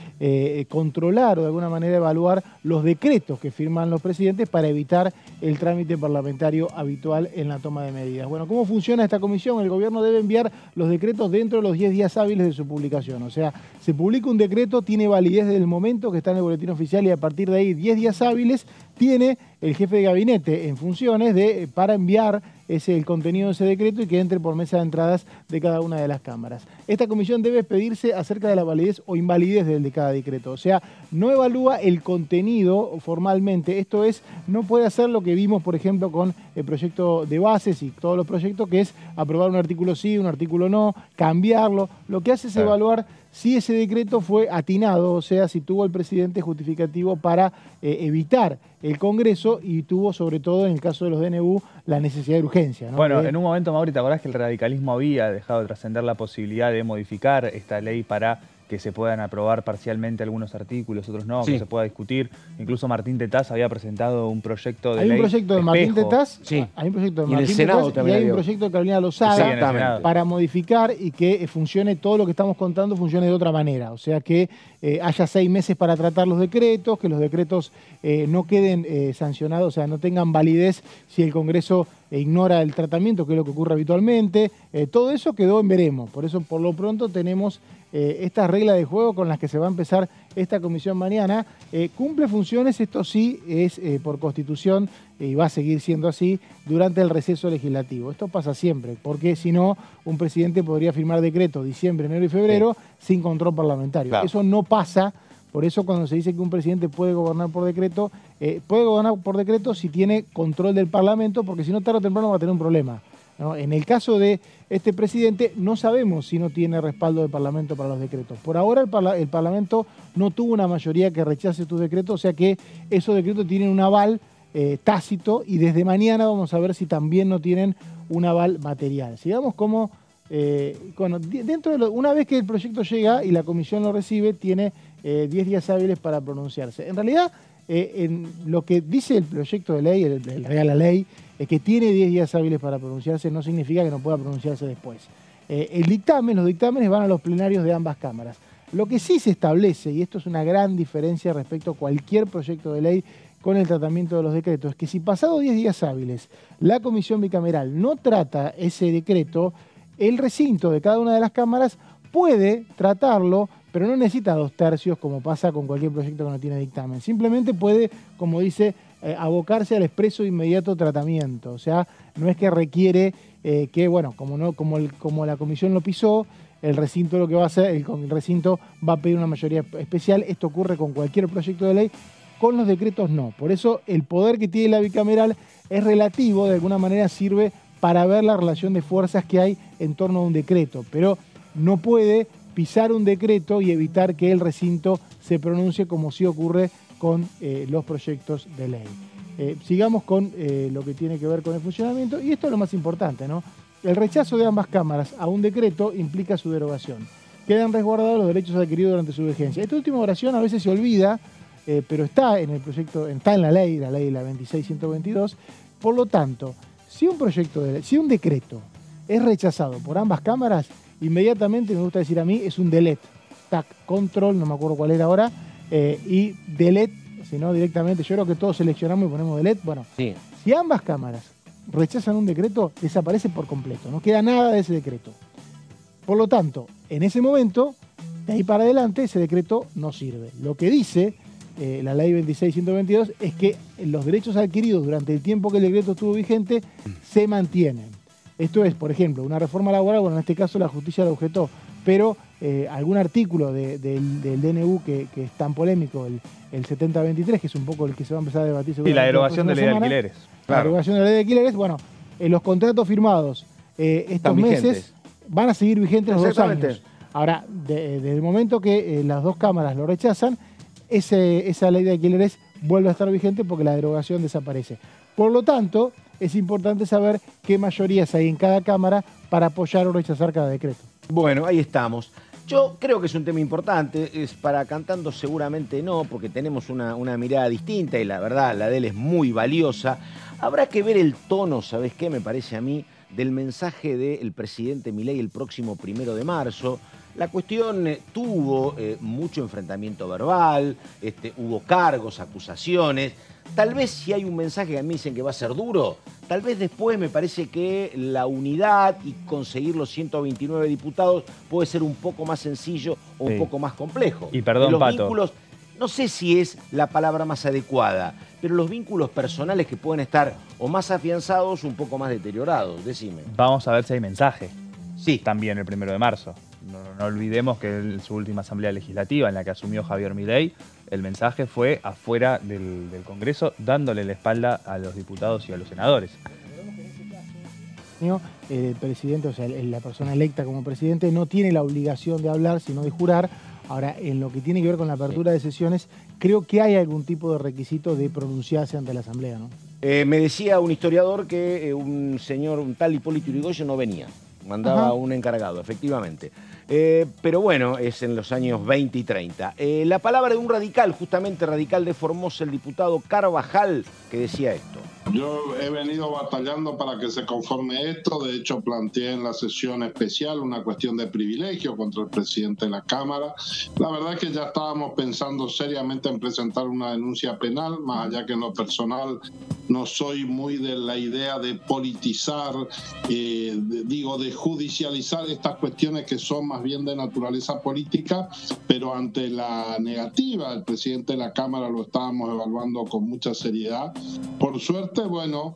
Speaker 2: controlar o de alguna manera evaluar los decretos que firman los presidentes para evitar el trámite parlamentario habitual en la toma de medidas. Bueno, ¿cómo funciona esta comisión? El gobierno debe enviar los decretos dentro de los 10 días hábiles de su publicación. O sea, se publica un decreto, tiene validez desde el momento que está en el boletín oficial y a partir de ahí 10 días hábiles tiene el jefe de gabinete en funciones para enviar el contenido de ese decreto y que entre por mesa de entradas de cada una de las cámaras. Esta comisión debe expedirse acerca de la validez o invalidez de cada decreto. O sea, no evalúa el contenido formalmente. Esto es, no puede hacer lo que vimos, por ejemplo, con el proyecto de bases y todos los proyectos, que es aprobar un artículo sí, un artículo no, cambiarlo. Lo que hace es evaluar si ese decreto fue atinado, o sea, si tuvo el presidente justificativo para evitar el Congreso y tuvo, sobre todo en el caso de los DNU, la necesidad de urgencia, ¿no?
Speaker 5: Bueno, en un momento, Mauri, ¿te acordás que el radicalismo había dejado de trascender la posibilidad de modificar esta ley para que se puedan aprobar parcialmente algunos artículos, otros no, que se pueda discutir? Incluso Martín Tetaz había presentado un proyecto de ley.
Speaker 2: Hay un proyecto de Martín Tetaz, hay un proyecto de Martín Tetaz y hay un proyecto de Carolina Lozada para modificar y que funcione todo lo que estamos contando, funcione de otra manera. O sea, que haya 6 meses para tratar los decretos, que los decretos no queden sancionados, o sea, no tengan validez si el Congreso ignora el tratamiento, que es lo que ocurre habitualmente. Todo eso quedó en veremos. Por eso, por lo pronto, tenemos estas reglas de juego con las que se va a empezar esta comisión mañana. Cumple funciones, esto sí, es por Constitución y va a seguir siendo así durante el receso legislativo. Esto pasa siempre, porque si no, un presidente podría firmar decretos diciembre, enero y febrero sin control parlamentario. Claro. Eso no pasa. Por eso cuando se dice que un presidente puede gobernar por decreto si tiene control del Parlamento, porque si no, tarde o temprano va a tener un problema, ¿no? En el caso de este presidente, no sabemos si no tiene respaldo del Parlamento para los decretos. Por ahora el Parlamento no tuvo una mayoría que rechace estos decretos, o sea que esos decretos tienen un aval tácito y desde mañana vamos a ver si también no tienen un aval material. Sigamos como... una vez que el proyecto llega y la comisión lo recibe, tiene 10 días hábiles para pronunciarse. En realidad, en lo que dice el proyecto de ley, la ley, es que tiene 10 días hábiles para pronunciarse, no significa que no pueda pronunciarse después. Los dictámenes van a los plenarios de ambas cámaras. Lo que sí se establece, y esto es una gran diferencia respecto a cualquier proyecto de ley con el tratamiento de los decretos, es que si pasado 10 días hábiles la comisión bicameral no trata ese decreto, el recinto de cada una de las cámaras puede tratarlo, pero no necesita 2/3 como pasa con cualquier proyecto que no tiene dictamen. Simplemente puede, como dice, abocarse al expreso e inmediato tratamiento. O sea, no es que requiere que, bueno, como la comisión lo pisó, el recinto lo que va a hacer, el recinto va a pedir una mayoría especial. Esto ocurre con cualquier proyecto de ley, con los decretos no. Por eso el poder que tiene la bicameral es relativo, de alguna manera sirve para ver la relación de fuerzas que hay en torno a un decreto, pero no puede pisar un decreto y evitar que el recinto se pronuncie como sí ocurre con los proyectos de ley. sigamos con lo que tiene que ver con el funcionamiento, y esto es lo más importante, ¿no? El rechazo de ambas cámaras a un decreto implica su derogación. Quedan resguardados los derechos adquiridos durante su vigencia. Esta última oración a veces se olvida, pero está en el proyecto, está en la ley la 26122. Por lo tanto, si un decreto es rechazado por ambas cámaras, inmediatamente, me gusta decir a mí, es un delete. Tac, control, no me acuerdo cuál era ahora, y delete, si no directamente, yo creo que todos seleccionamos y ponemos delete. Bueno,
Speaker 1: Sí.
Speaker 2: si ambas cámaras rechazan un decreto, desaparece por completo, no queda nada de ese decreto. Por lo tanto, en ese momento, de ahí para adelante, ese decreto no sirve. Lo que dice la ley 26122 es que los derechos adquiridos durante el tiempo que el decreto estuvo vigente se mantienen. Esto es, por ejemplo, una reforma laboral, bueno, en este caso la justicia lo objetó, pero algún artículo del DNU que es tan polémico, el 7023, que es un poco el que se va a empezar a debatir seguramente.
Speaker 5: Y la derogación de ley de alquileres.
Speaker 2: La derogación de la ley de alquileres, bueno, los contratos firmados estos meses van a seguir vigentes los 2 años. Ahora, desde el momento que las 2 cámaras lo rechazan, esa ley de alquileres vuelve a estar vigente porque la derogación desaparece. Por lo tanto, es importante saber qué mayorías hay en cada cámara para apoyar o rechazar cada decreto.
Speaker 1: Bueno, ahí estamos. Yo creo que es un tema importante, es para Cantando seguramente no, porque tenemos una mirada distinta y la verdad, la de él es muy valiosa. Habrá que ver el tono, ¿sabes qué? Me parece a mí, del mensaje del presidente Milei el próximo 1 de marzo. La cuestión tuvo mucho enfrentamiento verbal, hubo cargos, acusaciones. Tal vez si hay un mensaje que a mí dicen que va a ser duro, tal vez después me parece que la unidad y conseguir los 129 diputados puede ser un poco más sencillo o un poco más complejo.
Speaker 5: Y perdón,
Speaker 1: los
Speaker 5: Pato.
Speaker 1: vínculos, no sé si es la palabra más adecuada, pero los vínculos personales que pueden estar o más afianzados o un poco más deteriorados, decime.
Speaker 5: Vamos a ver si hay mensaje.
Speaker 1: Sí.
Speaker 5: También el 1 de marzo. No olvidemos que en su última asamblea legislativa en la que asumió Javier Milei, el mensaje fue afuera del Congreso, dándole la espalda a los diputados y a los senadores.
Speaker 2: El presidente, o sea, la persona electa como presidente, no tiene la obligación de hablar, sino de jurar. Ahora, en lo que tiene que ver con la apertura de sesiones, creo que hay algún tipo de requisito de pronunciarse ante la Asamblea, ¿no?
Speaker 1: Me decía un historiador que un tal Hipólito Yrigoyen no venía. Mandaba un encargado, efectivamente. Pero bueno, es en los años 20 y 30. La palabra de un radical, justamente radical de Formosa, el diputado Carvajal, que decía esto.
Speaker 9: Yo he venido batallando para que se conforme esto. De hecho, planteé en la sesión especial una cuestión de privilegio contra el presidente de la Cámara. La verdad es que ya estábamos pensando seriamente en presentar una denuncia penal, más allá que en lo personal no soy muy de la idea de politizar, de judicializar estas cuestiones que son más bien de naturaleza política, pero ante la negativa del presidente de la Cámara lo estábamos evaluando con mucha seriedad. Por suerte, bueno,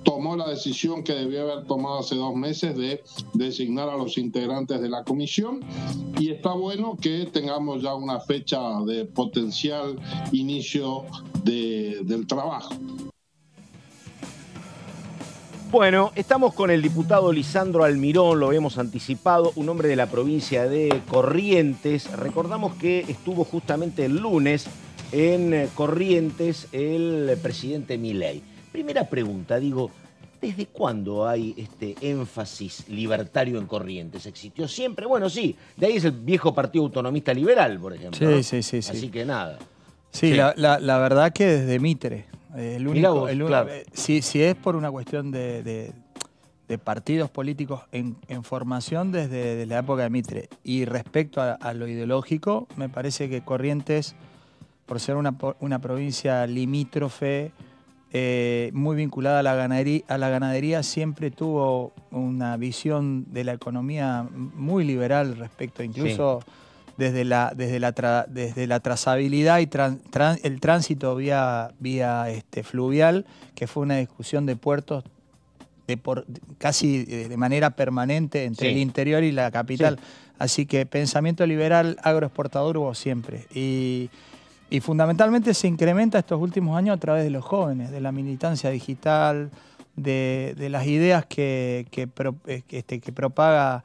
Speaker 9: tomó la decisión que debió haber tomado hace 2 meses de designar a los integrantes de la comisión, y está bueno que tengamos ya una fecha de potencial inicio del trabajo.
Speaker 1: Bueno, estamos con el diputado Lisandro Almirón, lo hemos anticipado, un hombre de la provincia de Corrientes. Recordamos que estuvo justamente el lunes en Corrientes el presidente Milei. Primera pregunta, ¿desde cuándo hay este énfasis libertario en Corrientes? ¿Existió siempre? Bueno, sí, de ahí es el viejo Partido Autonomista Liberal, por ejemplo.
Speaker 10: Sí,
Speaker 1: ¿no?
Speaker 10: sí.
Speaker 1: Así que nada.
Speaker 10: Sí, la verdad que desde Mitre. El único,
Speaker 1: claro.
Speaker 10: Si es por una cuestión de partidos políticos en formación desde la época de Mitre. Y respecto a lo ideológico, me parece que Corrientes, por ser una provincia limítrofe, muy vinculada a la ganadería, siempre tuvo una visión de la economía muy liberal respecto, incluso desde la trazabilidad y el tránsito vía fluvial, que fue una discusión de puertos casi de manera permanente entre el interior y la capital. Así que pensamiento liberal agroexportador hubo siempre. Y fundamentalmente se incrementa estos últimos años a través de los jóvenes, de la militancia digital, de las ideas que propaga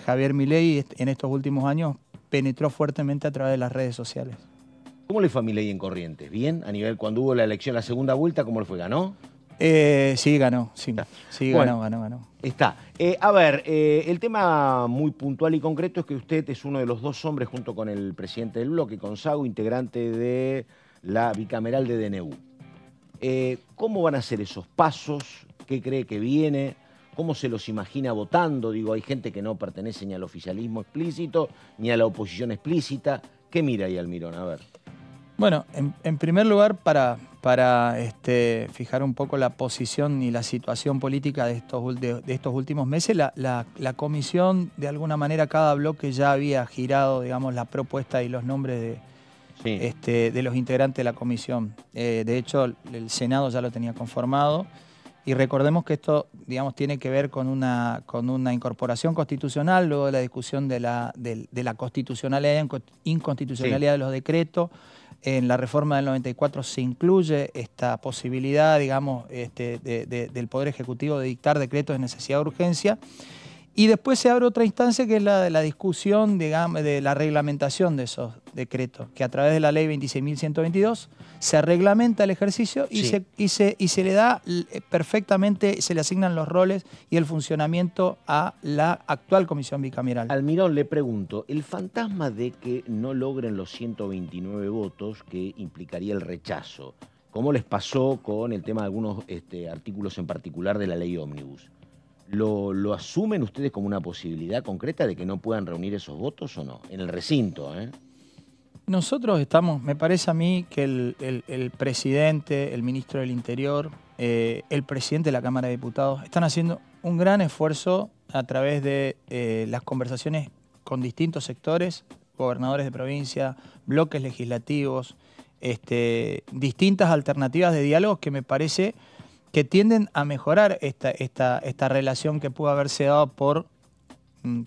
Speaker 10: Javier Milei en estos últimos años, penetró fuertemente a través de las redes sociales.
Speaker 1: ¿Cómo le fue a Milei en Corrientes? ¿Bien? A nivel cuando hubo la elección, la segunda vuelta, ¿cómo le fue? ¿Ganó?
Speaker 10: Sí, ganó. Sí, bueno, ganó.
Speaker 1: Está. A ver, el tema muy puntual y concreto es que usted es uno de los dos hombres, junto con el presidente del bloque, con Sago, integrante de la bicameral de DNU. ¿Cómo van a ser esos pasos? ¿Qué cree que viene? ¿Cómo se los imagina votando? Digo, hay gente que no pertenece ni al oficialismo explícito, ni a la oposición explícita. ¿Qué mira ahí Almirón? A ver.
Speaker 10: Bueno, en primer lugar, para fijar un poco la posición y la situación política de estos últimos meses, la comisión, de alguna manera, cada bloque ya había girado, digamos, la propuesta y los nombres de los integrantes de la comisión. De hecho, el Senado ya lo tenía conformado. Y recordemos que esto, digamos, tiene que ver con una incorporación constitucional, luego de la discusión de la constitucionalidad e inconstitucionalidad de los decretos. En la reforma del 94 se incluye esta posibilidad, digamos, del Poder Ejecutivo de dictar decretos de necesidad de urgencia. Y después se abre otra instancia que es la de la discusión, digamos, de la reglamentación de esos decretos, que a través de la ley 26.122 se reglamenta el ejercicio y se le da perfectamente, se le asignan los roles y el funcionamiento a la actual comisión bicameral.
Speaker 1: Almirón, le pregunto, el fantasma de que no logren los 129 votos que implicaría el rechazo, ¿cómo les pasó con el tema de algunos artículos en particular de la ley ómnibus? ¿Lo asumen ustedes como una posibilidad concreta de que no puedan reunir esos votos o no? En el recinto, ¿eh?
Speaker 10: Nosotros estamos, me parece a mí que el presidente, el ministro del Interior, el presidente de la Cámara de Diputados están haciendo un gran esfuerzo a través de las conversaciones con distintos sectores, gobernadores de provincia, bloques legislativos, distintas alternativas de diálogos que me parece que tienden a mejorar esta relación que pudo haberse dado por,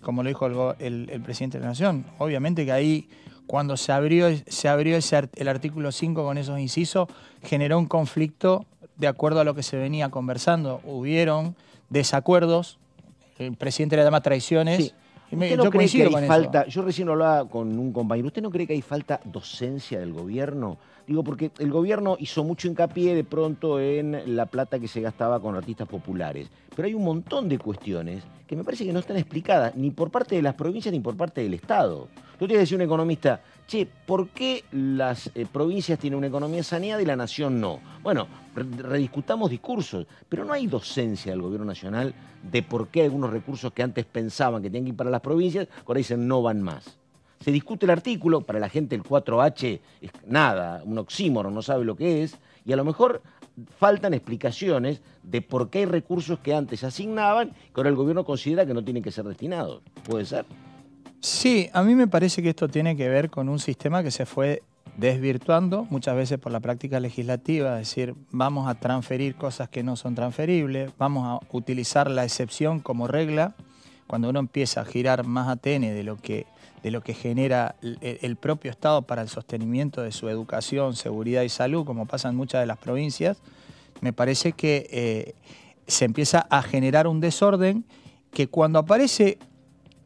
Speaker 10: como lo dijo el presidente de la Nación. Obviamente que ahí, cuando se abrió el artículo 5 con esos incisos, generó un conflicto de acuerdo a lo que se venía conversando. Hubieron desacuerdos, el presidente le llama traiciones. Sí.
Speaker 1: ¿Usted no cree que hay falta, yo recién hablaba con un compañero, ¿usted no cree que hay falta docencia del gobierno? Digo, porque el gobierno hizo mucho hincapié de pronto en la plata que se gastaba con artistas populares, pero hay un montón de cuestiones que me parece que no están explicadas ni por parte de las provincias ni por parte del Estado. Tú tienes que decir a un economista, che, ¿por qué las provincias tienen una economía saneada y la nación no? Bueno, rediscutamos discursos, pero no hay docencia del gobierno nacional de por qué algunos recursos que antes pensaban que tenían que ir para las provincias, ahora dicen no van más. Se discute el artículo, para la gente el 4H es nada, un oxímoron, no sabe lo que es, y a lo mejor faltan explicaciones de por qué hay recursos que antes se asignaban que ahora el gobierno considera que no tienen que ser destinados. ¿Puede ser?
Speaker 10: Sí, a mí me parece que esto tiene que ver con un sistema que se fue desvirtuando muchas veces por la práctica legislativa, es decir, vamos a transferir cosas que no son transferibles, vamos a utilizar la excepción como regla. Cuando uno empieza a girar más ATN de lo que genera el propio Estado para el sostenimiento de su educación, seguridad y salud, como pasa en muchas de las provincias, me parece que se empieza a generar un desorden que cuando aparece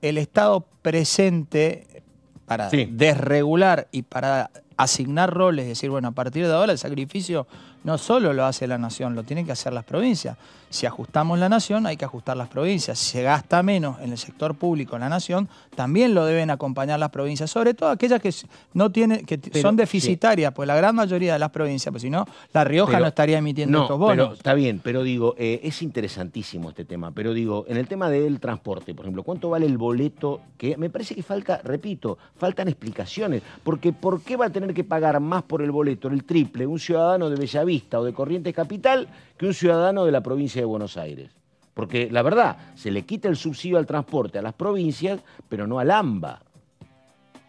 Speaker 10: el Estado presente para desregular y para asignar roles, es decir, bueno, a partir de ahora el sacrificio no solo lo hace la nación, lo tienen que hacer las provincias. Si ajustamos la nación, hay que ajustar las provincias. Si se gasta menos en el sector público en la nación, también lo deben acompañar las provincias, sobre todo aquellas que no tienen, son deficitarias, pues la gran mayoría de las provincias, pues si no, La Rioja no estaría emitiendo estos bonos.
Speaker 1: Pero está bien, pero digo, es interesantísimo este tema, pero digo, en el tema del transporte, por ejemplo, ¿cuánto vale el boleto? Que me parece que falta, repito, faltan explicaciones, porque ¿por qué va a tener que pagar más por el boleto, el triple, un ciudadano de Bellavista o de Corrientes Capital que un ciudadano de la provincia de Buenos Aires? Porque la verdad, se le quita el subsidio al transporte a las provincias, pero no al AMBA.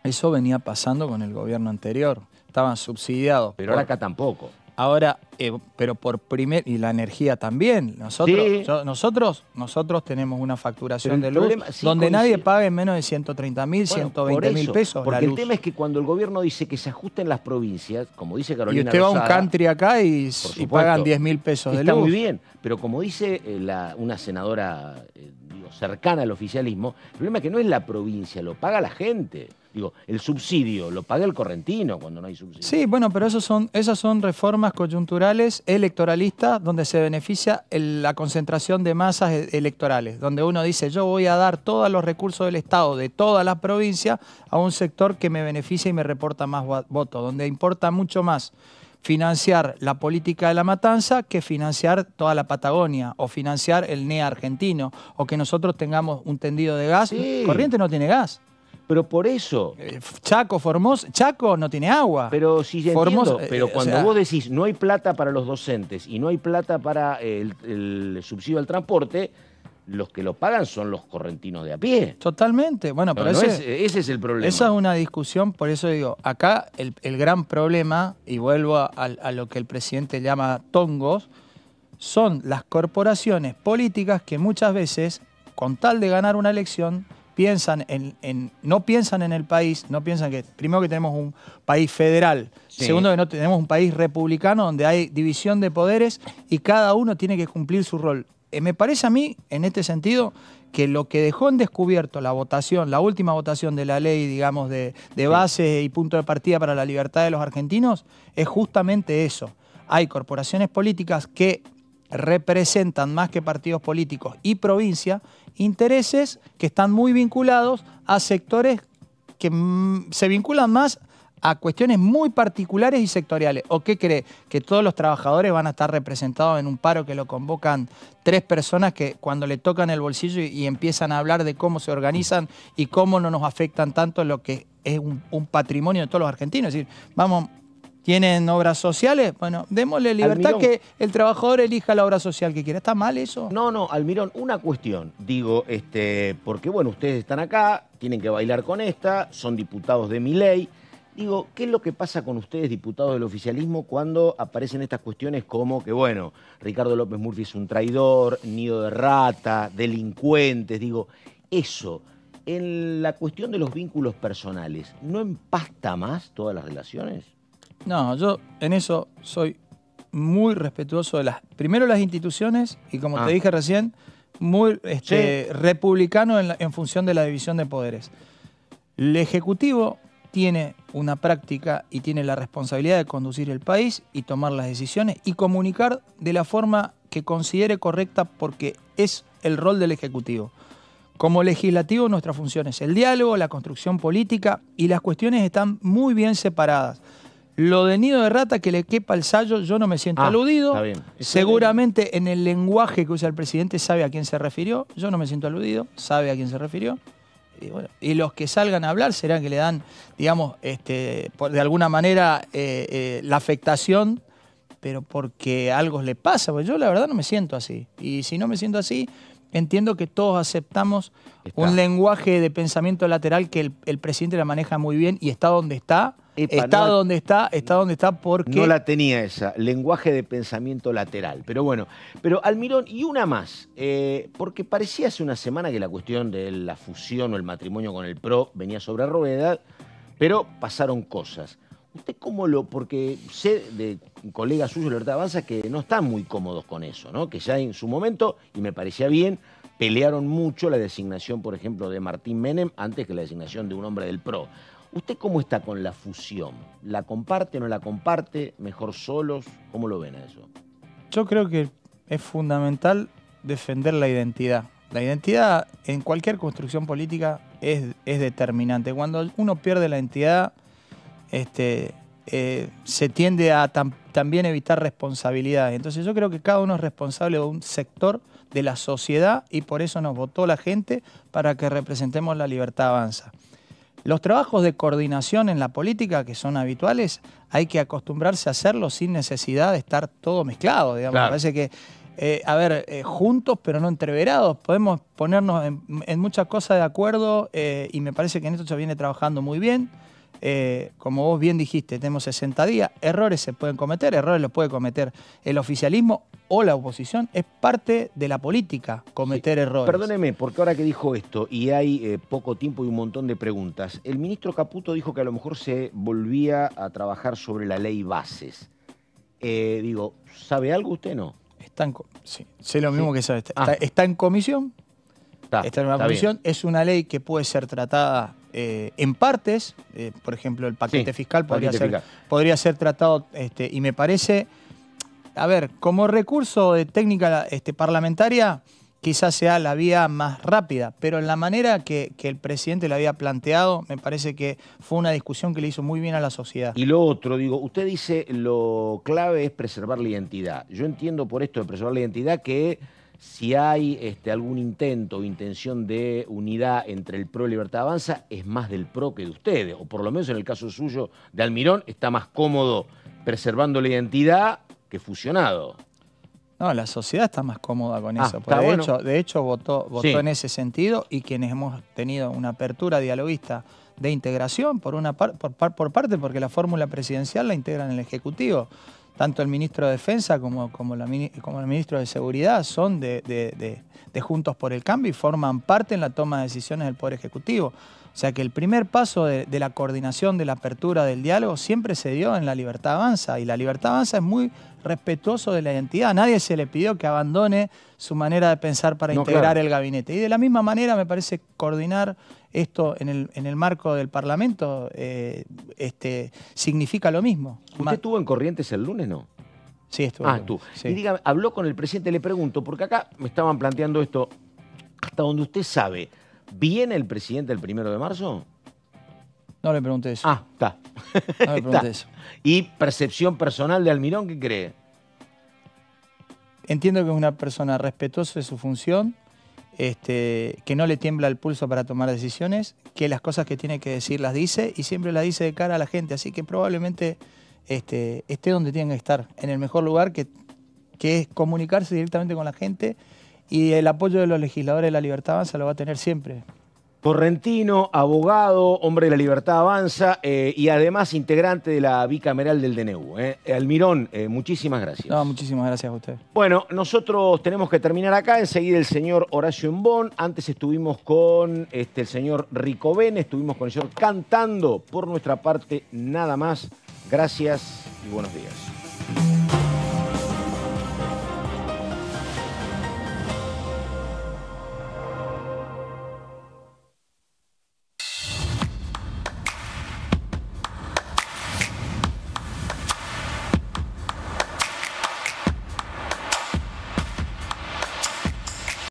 Speaker 10: Eso venía pasando con el gobierno anterior. Estaban subsidiados.
Speaker 1: Pero ahora acá tampoco.
Speaker 10: Ahora, pero por y la energía también. Nosotros tenemos una facturación de luz donde nadie pague menos de 130.000, 120.000 pesos.
Speaker 1: Porque el tema es que cuando el gobierno dice que se ajusten las provincias, como dice Carolina
Speaker 10: Lozada, y usted va a un country acá y pagan 10.000 pesos de luz.
Speaker 1: Está muy bien, pero como dice una senadora decirlo, cercana al oficialismo, el problema es que no es la provincia, lo paga la gente. Digo, el subsidio lo paga el correntino cuando no hay subsidio.
Speaker 10: Sí, bueno, pero esas son reformas coyunturales electoralistas donde se beneficia la concentración de masas electorales, donde uno dice yo voy a dar todos los recursos del Estado, de todas las provincias, a un sector que me beneficia y me reporta más votos, donde importa mucho más financiar la política de la matanza que financiar toda la Patagonia o financiar el NEA argentino o que nosotros tengamos un tendido de gas.
Speaker 1: Sí.
Speaker 10: Corrientes no tiene gas.
Speaker 1: Pero por eso...
Speaker 10: Chaco, Formosa, Chaco no tiene agua.
Speaker 1: Pero sí, ya
Speaker 10: Formosa,
Speaker 1: entiendo, pero cuando vos decís no hay plata para los docentes y no hay plata para el subsidio al transporte, los que lo pagan son los correntinos de a pie.
Speaker 10: Totalmente. Bueno, pero
Speaker 1: ese es el problema.
Speaker 10: Esa es una discusión, por eso digo, acá el gran problema, y vuelvo a lo que el presidente llama tongos, son las corporaciones políticas que muchas veces, con tal de ganar una elección, no piensan en el país, no piensan que, primero que tenemos un país federal, sí. Segundo que no tenemos un país republicano donde hay división de poderes y cada uno tiene que cumplir su rol. Me parece a mí, en este sentido, que lo que dejó en descubierto la votación, la última votación de la ley, digamos, de base y punto de partida para la libertad de los argentinos, es justamente eso. Hay corporaciones políticas que representan más que partidos políticos y provincia, intereses que están muy vinculados a sectores que se vinculan más a cuestiones muy particulares y sectoriales. ¿O qué cree? ¿Que todos los trabajadores van a estar representados en un paro que lo convocan 3 personas que cuando le tocan el bolsillo y empiezan a hablar de cómo se organizan y cómo no nos afectan tanto lo que es un patrimonio de todos los argentinos? Es decir, vamos... ¿Tienen obras sociales? Bueno, démosle libertad Almirón, que el trabajador elija la obra social que quiera. ¿Está mal eso?
Speaker 1: No, Almirón, una cuestión. Digo, porque bueno, ustedes están acá, tienen que bailar con esta, son diputados de Milei. Digo, ¿qué es lo que pasa con ustedes, diputados del oficialismo, cuando aparecen estas cuestiones como que, bueno, Ricardo López Murphy es un traidor, nido de rata, delincuentes? Digo, eso, en la cuestión de los vínculos personales, ¿no empasta más todas las relaciones?
Speaker 10: No, yo en eso soy muy respetuoso de primero las instituciones y como te dije recién, muy republicano en función de la división de poderes. El Ejecutivo tiene una práctica y tiene la responsabilidad de conducir el país y tomar las decisiones y comunicar de la forma que considere correcta porque es el rol del Ejecutivo. Como legislativo nuestra función es el diálogo, la construcción política y las cuestiones están muy bien separadas. Lo de nido de rata que le quepa el sayo, yo no me siento aludido.
Speaker 1: Está bien.
Speaker 10: Seguramente en el lenguaje que usa el presidente sabe a quién se refirió. Yo no me siento aludido, sabe a quién se refirió. Y, bueno, y los que salgan a hablar serán que le dan, digamos, de alguna manera la afectación, pero porque algo le pasa. Pues yo la verdad no me siento así. Y si no me siento así, entiendo que todos aceptamos un lenguaje de pensamiento lateral que el presidente la maneja muy bien y está donde está. Está donde está porque...
Speaker 1: No la tenía esa, lenguaje de pensamiento lateral. Pero bueno, pero Almirón, y una más, porque parecía hace una semana que la cuestión de la fusión o el matrimonio con el PRO venía sobre ruedas, pero pasaron cosas. ¿Usted cómo porque sé de colegas suyos de Libertad Avanza que no están muy cómodos con eso, ¿no? Que ya en su momento, y me parecía bien, pelearon mucho la designación, por ejemplo, de Martín Menem antes que la designación de un hombre del PRO. ¿Usted cómo está con la fusión? ¿La comparte o no la comparte? ¿Mejor solos? ¿Cómo lo ven a eso?
Speaker 10: Yo creo que es fundamental defender la identidad. La identidad en cualquier construcción política es determinante. Cuando uno pierde la identidad, se tiende a también evitar responsabilidades. Entonces yo creo que cada uno es responsable de un sector de la sociedad y por eso nos votó la gente para que representemos la Libertad Avanza. Los trabajos de coordinación en la política, que son habituales, hay que acostumbrarse a hacerlos sin necesidad de estar todo mezclado. Digamos. Claro. Me parece que, juntos pero no entreverados, podemos ponernos en muchas cosas de acuerdo y me parece que en esto se viene trabajando muy bien. Como vos bien dijiste, tenemos 60 días, errores se pueden cometer, errores los puede cometer el oficialismo o la oposición, es parte de la política cometer errores.
Speaker 1: Perdóneme, porque ahora que dijo esto y hay poco tiempo y un montón de preguntas, el ministro Caputo dijo que a lo mejor se volvía a trabajar sobre la ley bases. ¿Sabe algo usted no?
Speaker 10: Sí, sé lo mismo que sabe. Está en comisión. Esta nueva condición es una ley que puede ser tratada en partes, por ejemplo, el paquete fiscal podría ser tratado, y me parece, a ver, como recurso de técnica parlamentaria, quizás sea la vía más rápida, pero en la manera que el presidente la había planteado, me parece que fue una discusión que le hizo muy bien a la sociedad.
Speaker 1: Y lo otro, digo, usted dice lo clave es preservar la identidad. Yo entiendo por esto de preservar la identidad que si hay algún intento o intención de unidad entre el PRO y Libertad Avanza, es más del PRO que de ustedes, o por lo menos en el caso suyo de Almirón, está más cómodo preservando la identidad que fusionado.
Speaker 10: No, la sociedad está más cómoda con eso. De hecho, votó en ese sentido, y quienes hemos tenido una apertura dialoguista de integración, por parte, porque la fórmula presidencial la integran en el Ejecutivo. Tanto el ministro de Defensa como el ministro de Seguridad son de Juntos por el Cambio y forman parte en la toma de decisiones del Poder Ejecutivo. O sea que el primer paso de la coordinación, de la apertura del diálogo, siempre se dio en la Libertad Avanza. Y la Libertad Avanza es muy respetuoso de la identidad. A nadie se le pidió que abandone su manera de pensar para integrar el gabinete. Y de la misma manera me parece coordinar esto en el marco del Parlamento significa lo mismo.
Speaker 1: ¿Usted estuvo en Corrientes el lunes, no?
Speaker 10: Sí, estuve.
Speaker 1: Estuvo. Sí. Y dígame, habló con el presidente, le pregunto, porque acá me estaban planteando esto, hasta donde usted sabe, ¿viene el presidente el 1 de marzo?
Speaker 10: No le pregunté eso.
Speaker 1: Está.
Speaker 10: No le pregunté eso.
Speaker 1: ¿Y percepción personal de Almirón, qué cree?
Speaker 10: Entiendo que es una persona respetuosa de su función, que no le tiembla el pulso para tomar decisiones, que las cosas que tiene que decir las dice y siempre las dice de cara a la gente. Así que probablemente esté donde tiene que estar, en el mejor lugar, que es comunicarse directamente con la gente, y el apoyo de los legisladores de la Libertad Avanza lo va a tener siempre.
Speaker 1: Correntino, abogado, hombre de la Libertad Avanza y además integrante de la bicameral del DNU. Almirón, muchísimas gracias.
Speaker 10: No, muchísimas gracias a usted.
Speaker 1: Bueno, nosotros tenemos que terminar acá. Enseguida el señor Horacio Embón. Antes estuvimos con el señor Ricovene, estuvimos con el señor Cantando. Por nuestra parte, nada más. Gracias y buenos días.